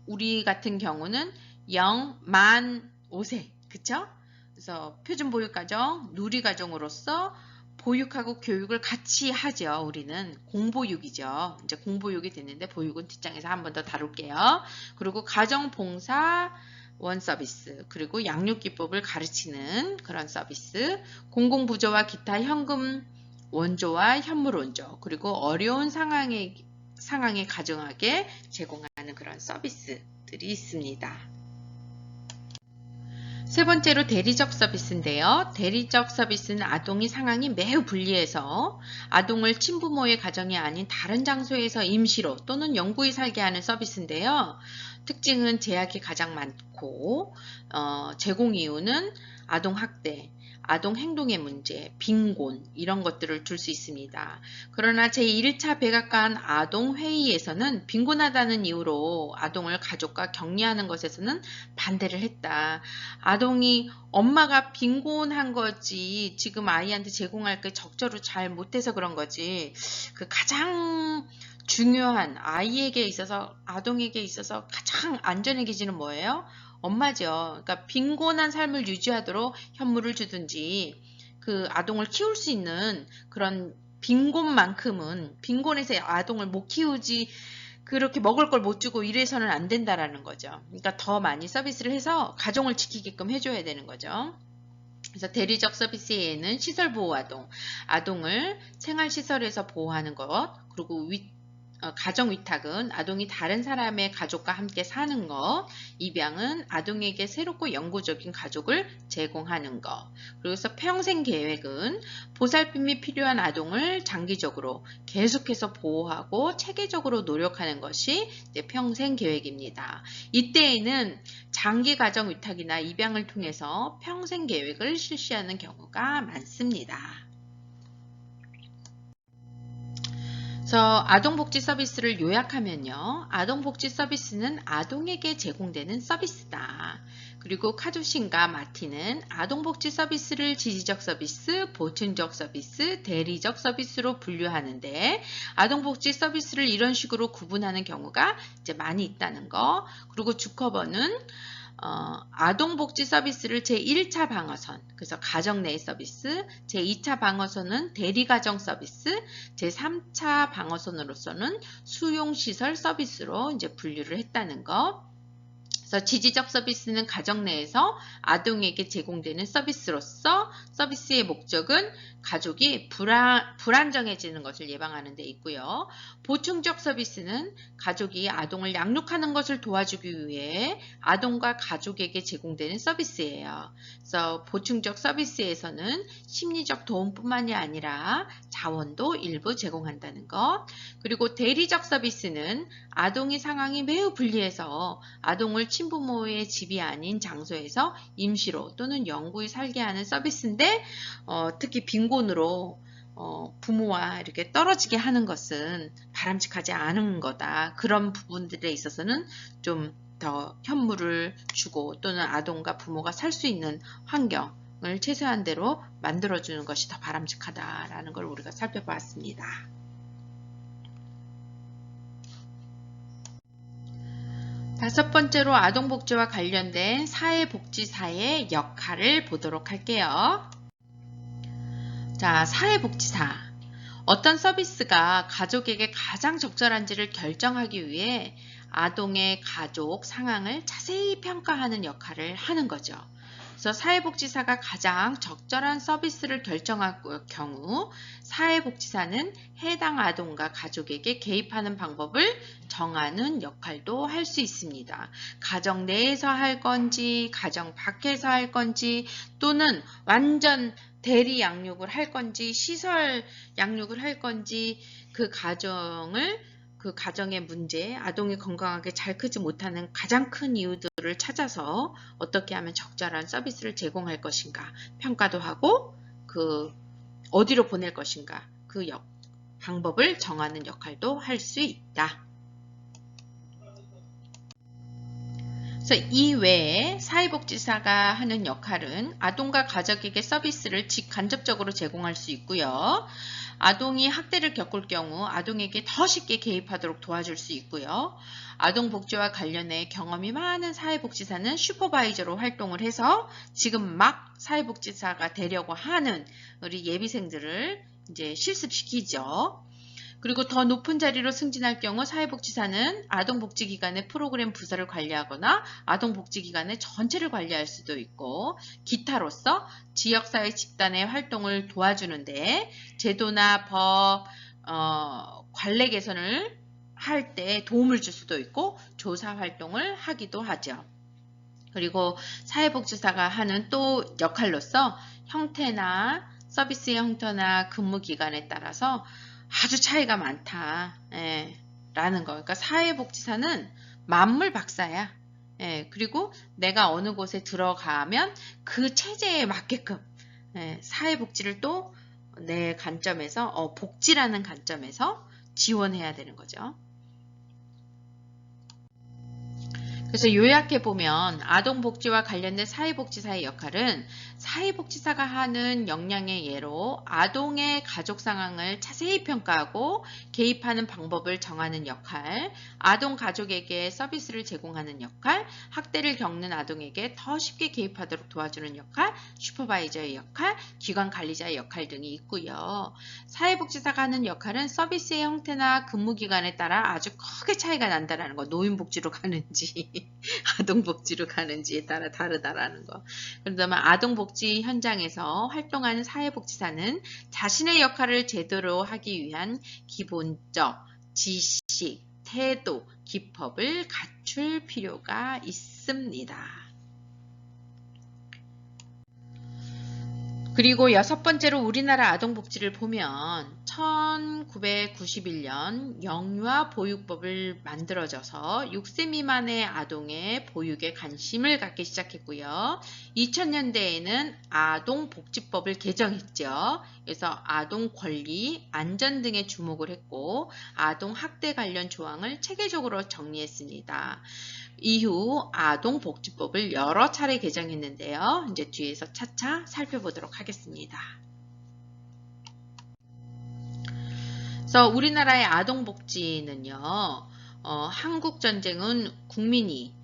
Speaker 1: 우리 같은 경우는 0, 만 5세. 그쵸? 그래서 표준보육가정, 누리가정으로서 보육하고 교육을 같이 하죠. 우리는 공보육이죠. 이제 공보육이 됐는데 보육은 뒷장에서 한 번 더 다룰게요. 그리고 가정봉사 원 서비스, 그리고 양육기법을 가르치는 그런 서비스, 공공부조와 기타 현금 원조와 현물 원조, 그리고 어려운 상황에 가정하게 제공하는 그런 서비스들이 있습니다. 세 번째로 대리적 서비스인데요. 대리적 서비스는 아동이 상황이 매우 불리해서 아동을 친부모의 가정이 아닌 다른 장소에서 임시로 또는 영구히 살게 하는 서비스인데요. 특징은 제약이 가장 많고 제공 이유는 아동 학대, 아동 행동의 문제, 빈곤 이런 것들을 줄 수 있습니다. 그러나 제1차 백악관 아동회의에서는 빈곤하다는 이유로 아동을 가족과 격리하는 것에서는 반대를 했다. 아동이 엄마가 빈곤한 거지 지금 아이한테 제공할 게 적절히 잘 못해서 그런 거지. 그 가장 중요한 아이에게 있어서 아동에게 있어서 가장 안전의 기준은 뭐예요? 엄마죠. 그러니까 빈곤한 삶을 유지하도록 현물을 주든지 그 아동을 키울 수 있는 그런 빈곤만큼은 빈곤해서 아동을 못 키우지 그렇게 먹을 걸 못 주고 이래서는 안 된다라는 거죠. 그러니까 더 많이 서비스를 해서 가정을 지키게끔 해줘야 되는 거죠. 그래서 대리적 서비스에는 시설보호아동, 아동을 생활시설에서 보호하는 것, 그리고 가정위탁은 아동이 다른 사람의 가족과 함께 사는 것, 입양은 아동에게 새롭고 영구적인 가족을 제공하는 것, 그래서 평생계획은 보살핌이 필요한 아동을 장기적으로 계속해서 보호하고 체계적으로 노력하는 것이 이제 평생계획입니다. 이때에는 장기가정위탁이나 입양을 통해서 평생계획을 실시하는 경우가 많습니다. 그래서 아동복지 서비스를 요약하면요. 아동복지 서비스는 아동에게 제공되는 서비스다. 그리고 카두신과 마티는 아동복지 서비스를 지지적 서비스, 보충적 서비스, 대리적 서비스로 분류하는데 아동복지 서비스를 이런 식으로 구분하는 경우가 이제 많이 있다는 거. 그리고 주커버는 아동복지 서비스를 제1차 방어선, 그래서 가정 내 서비스, 제2차 방어선은 대리가정 서비스, 제3차 방어선으로서는 수용시설 서비스로 이제 분류를 했다는 거. 그래서 지지적 서비스는 가정 내에서 아동에게 제공되는 서비스로서 서비스의 목적은 가족이 불안정해지는 것을 예방하는 데 있고요. 보충적 서비스는 가족이 아동을 양육하는 것을 도와주기 위해 아동과 가족에게 제공되는 서비스예요. 그래서 보충적 서비스에서는 심리적 도움뿐만이 아니라 자원도 일부 제공한다는 것. 그리고 대리적 서비스는 아동의 상황이 매우 불리해서 아동을 친부모의 집이 아닌 장소에서 임시로 또는 영구히 살게 하는 서비스인데 특히 빈곤으로 부모와 이렇게 떨어지게 하는 것은 바람직하지 않은 거다. 그런 부분들에 있어서는 좀 더 현물을 주고 또는 아동과 부모가 살 수 있는 환경을 최소한대로 만들어주는 것이 더 바람직하다라는 걸 우리가 살펴보았습니다. 다섯 번째로 아동복지와 관련된 사회복지사의 역할을 보도록 할게요. 자, 사회복지사. 어떤 서비스가 가족에게 가장 적절한지를 결정하기 위해 아동의 가족 상황을 자세히 평가하는 역할을 하는 거죠. 그래서 사회복지사가 가장 적절한 서비스를 결정할 경우 사회복지사는 해당 아동과 가족에게 개입하는 방법을 정하는 역할도 할 수 있습니다. 가정 내에서 할 건지 가정 밖에서 할 건지 또는 완전 대리 양육을 할 건지 시설 양육을 할 건지 그 가정의 문제, 아동이 건강하게 잘 크지 못하는 가장 큰 이유들을 찾아서 어떻게 하면 적절한 서비스를 제공할 것인가 평가도 하고 어디로 보낼 것인가 방법을 정하는 역할도 할 수 있다. 그래서 이 외에 사회복지사가 하는 역할은 아동과 가족에게 서비스를 직간접적으로 제공할 수 있고요. 아동이 학대를 겪을 경우 아동에게 더 쉽게 개입하도록 도와줄 수 있고요. 아동복지와 관련해 경험이 많은 사회복지사는 슈퍼바이저로 활동을 해서 지금 막 사회복지사가 되려고 하는 우리 예비생들을 이제 실습시키죠. 그리고 더 높은 자리로 승진할 경우 사회복지사는 아동복지기관의 프로그램 부서를 관리하거나 아동복지기관의 전체를 관리할 수도 있고 기타로서 지역사회 집단의 활동을 도와주는데 제도나 법, 관례 개선을 할 때 도움을 줄 수도 있고 조사 활동을 하기도 하죠. 그리고 사회복지사가 하는 또 역할로서 서비스의 형태나 근무 기간에 따라서 아주 차이가 많다. 라는 거. 그러니까 사회복지사는 만물 박사야. 그리고 내가 어느 곳에 들어가면 그 체제에 맞게끔 사회복지를 또 내 관점에서 복지라는 관점에서 지원해야 되는 거죠. 그래서 요약해보면 아동복지와 관련된 사회복지사의 역할은 사회복지사가 하는 역량의 예로 아동의 가족 상황을 자세히 평가하고 개입하는 방법을 정하는 역할, 아동 가족에게 서비스를 제공하는 역할, 학대를 겪는 아동에게 더 쉽게 개입하도록 도와주는 역할, 슈퍼바이저의 역할, 기관 관리자의 역할 등이 있고요. 사회복지사가 하는 역할은 서비스의 형태나 근무기간에 따라 아주 크게 차이가 난다는 거. 노인복지로 가는지 아동복지로 가는지에 따라 다르다라는 거. 그렇다면 아동복지 현장에서 활동하는 사회복지사는 자신의 역할을 제대로 하기 위한 기본적 지식, 태도, 기법을 갖출 필요가 있습니다. 그리고 여섯 번째로 우리나라 아동복지를 보면 1991년 영유아 보육법을 만들어져서 6세 미만의 아동의 보육에 관심을 갖기 시작했고요. 2000년대에는 아동복지법을 개정했죠. 그래서 아동 권리, 안전 등에 주목을 했고 아동 학대 관련 조항을 체계적으로 정리했습니다. 이후 아동복지법을 여러 차례 개정했는데요. 이제 뒤에서 차차 살펴보도록 하겠습니다. 그래서 우리나라의 아동복지는요. 한국전쟁은 국민이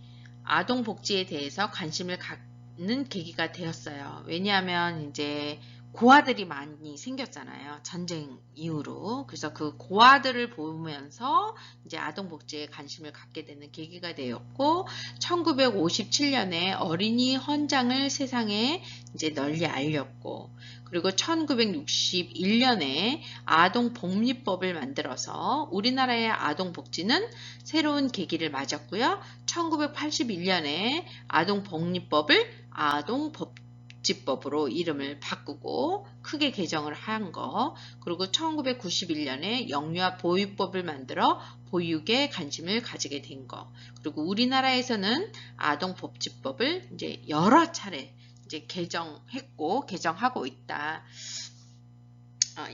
Speaker 1: 아동 복지에 대해서 관심을 갖는 계기가 되었어요. 왜냐하면 이제 고아들이 많이 생겼잖아요. 전쟁 이후로. 그래서 그 고아들을 보면서 이제 아동 복지에 관심을 갖게 되는 계기가 되었고, 1957년에 어린이 헌장을 세상에 이제 널리 알렸고, 그리고 1961년에 아동복리법을 만들어서 우리나라의 아동복지는 새로운 계기를 맞았고요. 1981년에 아동복리법을 아동복지법으로 이름을 바꾸고 크게 개정을 한 거, 그리고 1991년에 영유아 보육법을 만들어 보육에 관심을 가지게 된 거, 그리고 우리나라에서는 아동복지법을 이제 여러 차례 이제 개정하고 있다.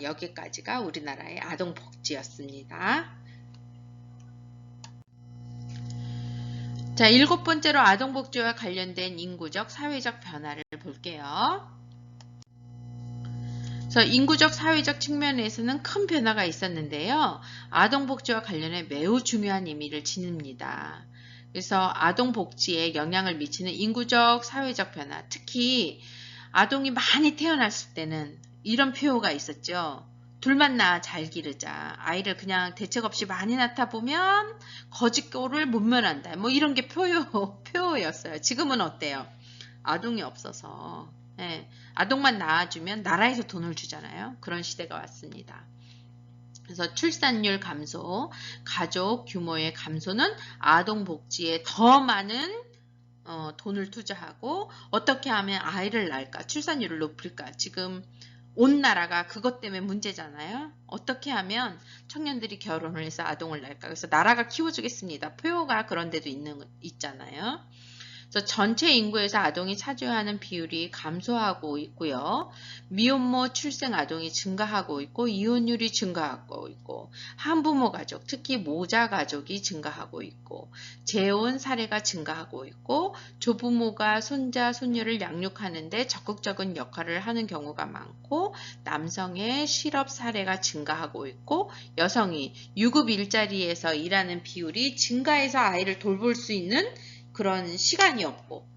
Speaker 1: 여기까지가 우리나라의 아동복지였습니다. 자, 7번째로 아동복지와 관련된 인구적, 사회적 변화를 볼게요. 그래서 인구적, 사회적 측면에서는 큰 변화가 있었는데요. 아동복지와 관련해 매우 중요한 의미를 지닙니다. 그래서 아동복지에 영향을 미치는 인구적, 사회적 변화, 특히 아동이 많이 태어났을 때는 이런 표어가 있었죠. 둘만 낳아 잘 기르자. 아이를 그냥 대책 없이 많이 낳다 보면 거짓골을 못 면한다. 뭐 이런 게 표어였어요. 지금은 어때요? 아동이 없어서. 예, 아동만 낳아주면 나라에서 돈을 주잖아요. 그런 시대가 왔습니다. 그래서 출산율 감소, 가족 규모의 감소는 아동 복지에 더 많은 돈을 투자하고 어떻게 하면 아이를 낳을까, 출산율을 높일까. 지금 온 나라가 그것 때문에 문제잖아요. 어떻게 하면 청년들이 결혼을 해서 아동을 낳을까. 그래서 나라가 키워주겠습니다. 표가 그런 데도 있잖아요. 그래서 전체 인구에서 아동이 차지하는 비율이 감소하고 있고요. 미혼모 출생 아동이 증가하고 있고 이혼율이 증가하고 있고 한부모 가족, 특히 모자 가족이 증가하고 있고 재혼 사례가 증가하고 있고 조부모가 손자, 손녀를 양육하는 데 적극적인 역할을 하는 경우가 많고 남성의 실업 사례가 증가하고 있고 여성이 유급 일자리에서 일하는 비율이 증가해서 아이를 돌볼 수 있는 그런 시간이 없고,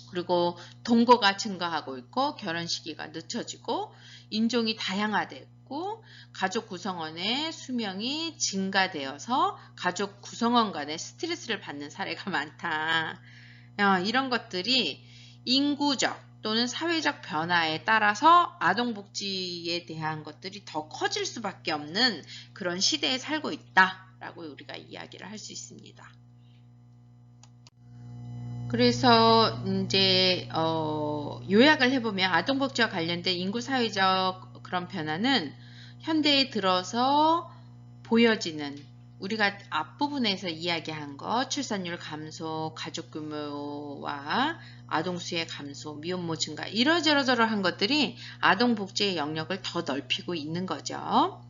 Speaker 1: 그리고 동거가 증가하고 있고 결혼 시기가 늦춰지고 인종이 다양화됐고 가족 구성원의 수명이 증가되어서 가족 구성원 간의 스트레스를 받는 사례가 많다. 이런 것들이 인구적 또는 사회적 변화에 따라서 아동복지에 대한 것들이 더 커질 수밖에 없는 그런 시대에 살고 있다라고 우리가 이야기를 할 수 있습니다. 그래서 이제 요약을 해보면 아동복지와 관련된 인구사회적 그런 변화는 현대에 들어서 보여지는 우리가 앞부분에서 이야기한 거 출산율 감소, 가족 규모와 아동수의 감소, 미혼모 증가 이러저러한 것들이 아동복지의 영역을 더 넓히고 있는 거죠.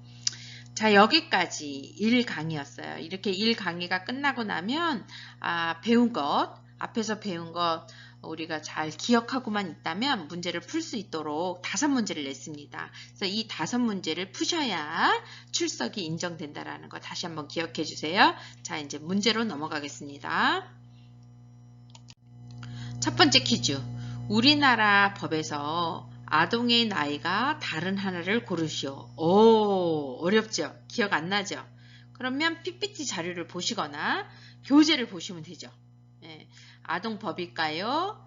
Speaker 1: 자, 여기까지 1강의였어요. 이렇게 1강의가 끝나고 나면 앞에서 배운 것 우리가 잘 기억하고만 있다면 문제를 풀 수 있도록 5문제를 냈습니다. 그래서 이 5문제를 푸셔야 출석이 인정된다라는 거 다시 한번 기억해 주세요. 자, 이제 문제로 넘어가겠습니다. 첫 번째 퀴즈. 우리나라 법에서 아동의 나이가 다른 하나를 고르시오. 오, 어렵죠? 기억 안 나죠? 그러면 PPT 자료를 보시거나 교재를 보시면 되죠. 예, 아동법일까요?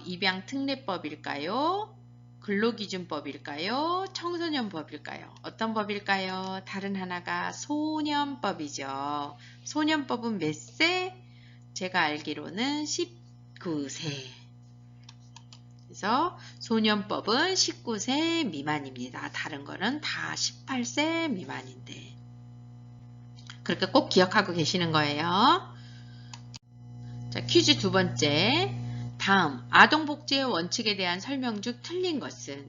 Speaker 1: 입양특례법일까요? 근로기준법일까요? 청소년법일까요? 어떤 법일까요? 다른 하나가 소년법이죠. 소년법은 몇 세? 제가 알기로는 19세. 그래서 소년법은 19세 미만입니다. 다른 거는 다 18세 미만인데. 그렇게 꼭 기억하고 계시는 거예요. 자, 퀴즈 2번째. 다음, 아동복지의 원칙에 대한 설명 중 틀린 것은?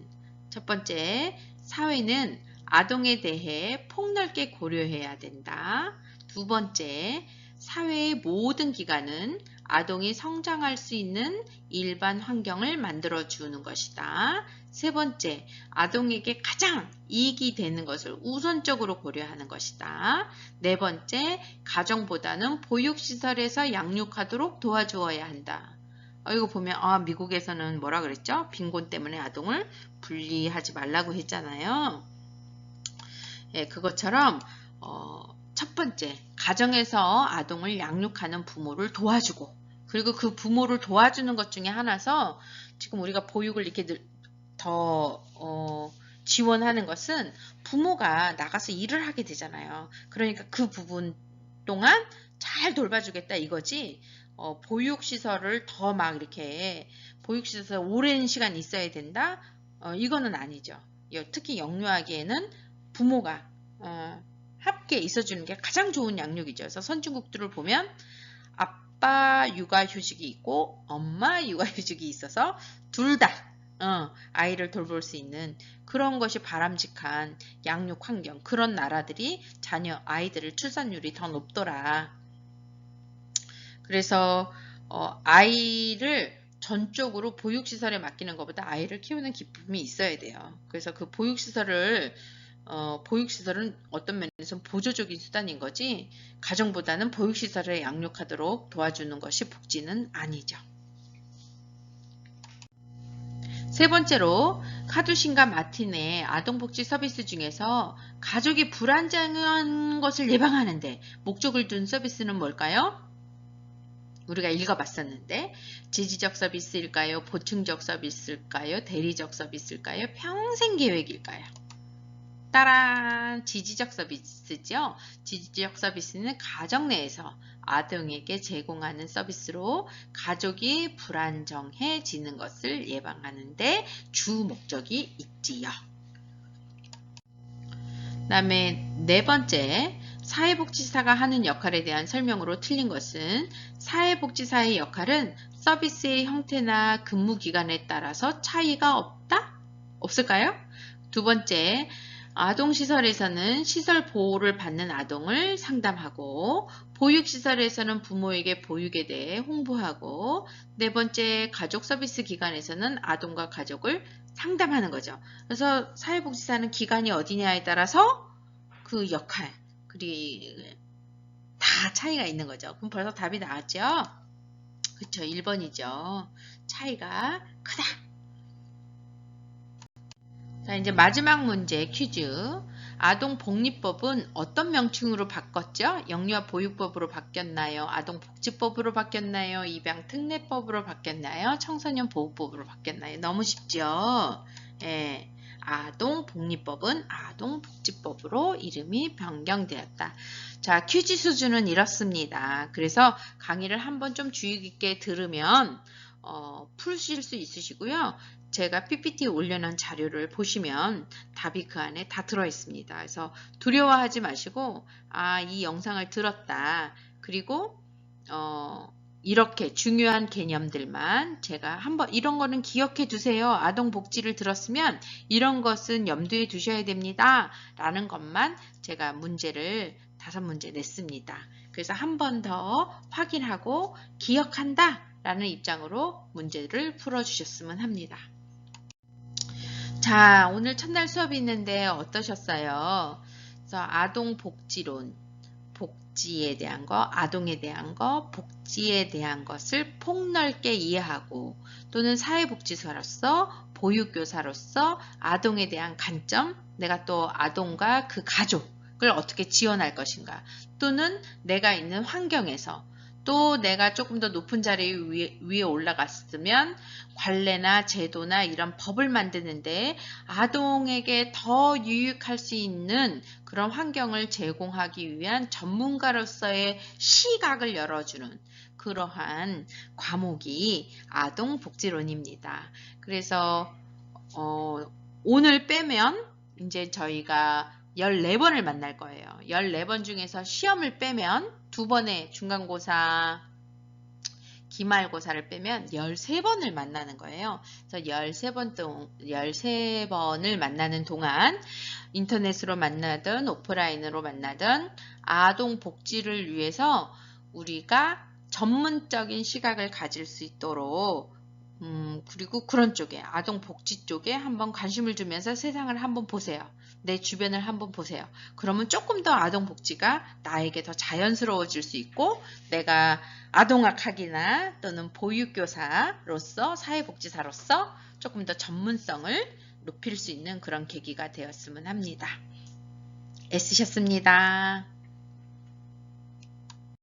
Speaker 1: 첫 번째, 사회는 아동에 대해 폭넓게 고려해야 된다. 두 번째, 사회의 모든 기관은 아동이 성장할 수 있는 일반 환경을 만들어주는 것이다. 세 번째, 아동에게 가장 이익이 되는 것을 우선적으로 고려하는 것이다. 네 번째, 가정보다는 보육시설에서 양육하도록 도와주어야 한다. 이거 보면 미국에서는 뭐라 그랬죠? 빈곤 때문에 아동을 분리하지 말라고 했잖아요. 예, 그것처럼 첫 번째, 가정에서 아동을 양육하는 부모를 도와주고, 그리고 그 부모를 도와주는 것 중에 하나서 지금 우리가 보육을 이렇게 더 지원하는 것은 부모가 나가서 일을 하게 되잖아요. 그러니까 그 부분 동안 잘 돌봐주겠다 이거지. 보육시설을 더 막 이렇게 보육시설에 오랜 시간 있어야 된다? 이거는 아니죠. 특히 영유아기에는 부모가 함께 있어주는 게 가장 좋은 양육이죠. 그래서 선진국들을 보면 아빠 육아휴직이 있고 엄마 육아휴직이 있어서 둘 다 아이를 돌볼 수 있는 그런 것이 바람직한 양육 환경, 그런 나라들이 아이들의 출산율이 더 높더라. 그래서 아이를 전적으로 보육시설에 맡기는 것보다 아이를 키우는 기쁨이 있어야 돼요. 그래서 그 보육시설은 어떤 면에서는 보조적인 수단인 거지 가정보다는 보육시설에 양육하도록 도와주는 것이 복지는 아니죠. 세 번째로 카두신과 마틴의 아동복지 서비스 중에서 가족이 불안정한 것을 예방하는데 목적을 둔 서비스는 뭘까요? 우리가 읽어봤었는데 지지적 서비스일까요? 보충적 서비스일까요? 대리적 서비스일까요? 평생계획일까요? 따란! 지지적 서비스죠. 지지적 서비스는 가정 내에서 아동에게 제공하는 서비스로 가족이 불안정해지는 것을 예방하는 데 주 목적이 있지요. 그 다음에 네 번째, 사회복지사가 하는 역할에 대한 설명으로 틀린 것은 사회복지사의 역할은 서비스의 형태나 근무 기간에 따라서 차이가 없다? 없을까요? 두 번째, 아동시설에서는 시설 보호를 받는 아동을 상담하고 보육시설에서는 부모에게 보육에 대해 홍보하고 네 번째, 가족서비스 기관에서는 아동과 가족을 상담하는 거죠. 그래서 사회복지사는 기관이 어디냐에 따라서 그 역할, 그리고 다 차이가 있는 거죠. 그럼 벌써 답이 나왔죠? 그쵸, 1번이죠. 차이가 크다. 자, 이제 마지막 문제 퀴즈. 아동복리법은 어떤 명칭으로 바꿨죠? 영유아 보육법으로 바뀌었나요? 아동복지법으로 바뀌었나요? 입양특례법으로 바뀌었나요? 청소년보호법으로 바뀌었나요? 너무 쉽죠? 예. 아동복리법은 아동복지법으로 이름이 변경되었다. 자, 퀴즈 수준은 이렇습니다. 그래서 강의를 한번 좀 주의 깊게 들으면 풀으실 수 있으시고요. 제가 PPT에 올려놓은 자료를 보시면 답이 그 안에 다 들어있습니다. 그래서 두려워하지 마시고 이 영상을 들었다. 그리고 이렇게 중요한 개념들만 제가 한번 이런 거는 기억해 두세요. 아동복지를 들었으면 이런 것은 염두에 두셔야 됩니다. 라는 것만 제가 문제를 5문제 냈습니다. 그래서 한 번 더 확인하고 기억한다 라는 입장으로 문제를 풀어주셨으면 합니다. 자, 오늘 첫날 수업이 있는데 어떠셨어요? 그래서 아동복지론, 복지에 대한 거, 아동에 대한 거, 복지에 대한 것을 폭넓게 이해하고 또는 사회복지사로서, 보육교사로서 아동에 대한 관점, 내가 또 아동과 그 가족을 어떻게 지원할 것인가, 또는 내가 있는 환경에서 또 내가 조금 더 높은 자리 위에 올라갔으면 관례나 제도나 이런 법을 만드는데 아동에게 더 유익할 수 있는 그런 환경을 제공하기 위한 전문가로서의 시각을 열어주는 그러한 과목이 아동복지론입니다. 그래서 오늘 빼면 이제 저희가 14번을 만날 거예요. 14번 중에서 시험을 빼면 2번의 중간고사, 기말고사를 빼면 13번을 만나는 거예요. 그래서 13번을 만나는 동안 인터넷으로 만나든 오프라인으로 만나든 아동 복지를 위해서 우리가 전문적인 시각을 가질 수 있도록 그리고 그런 쪽에 아동복지 쪽에 한번 관심을 주면서 세상을 한번 보세요. 내 주변을 한번 보세요. 그러면 조금 더 아동복지가 나에게 더 자연스러워질 수 있고 내가 아동학학이나 또는 보육교사로서 사회복지사로서 조금 더 전문성을 높일 수 있는 그런 계기가 되었으면 합니다. 애쓰셨습니다.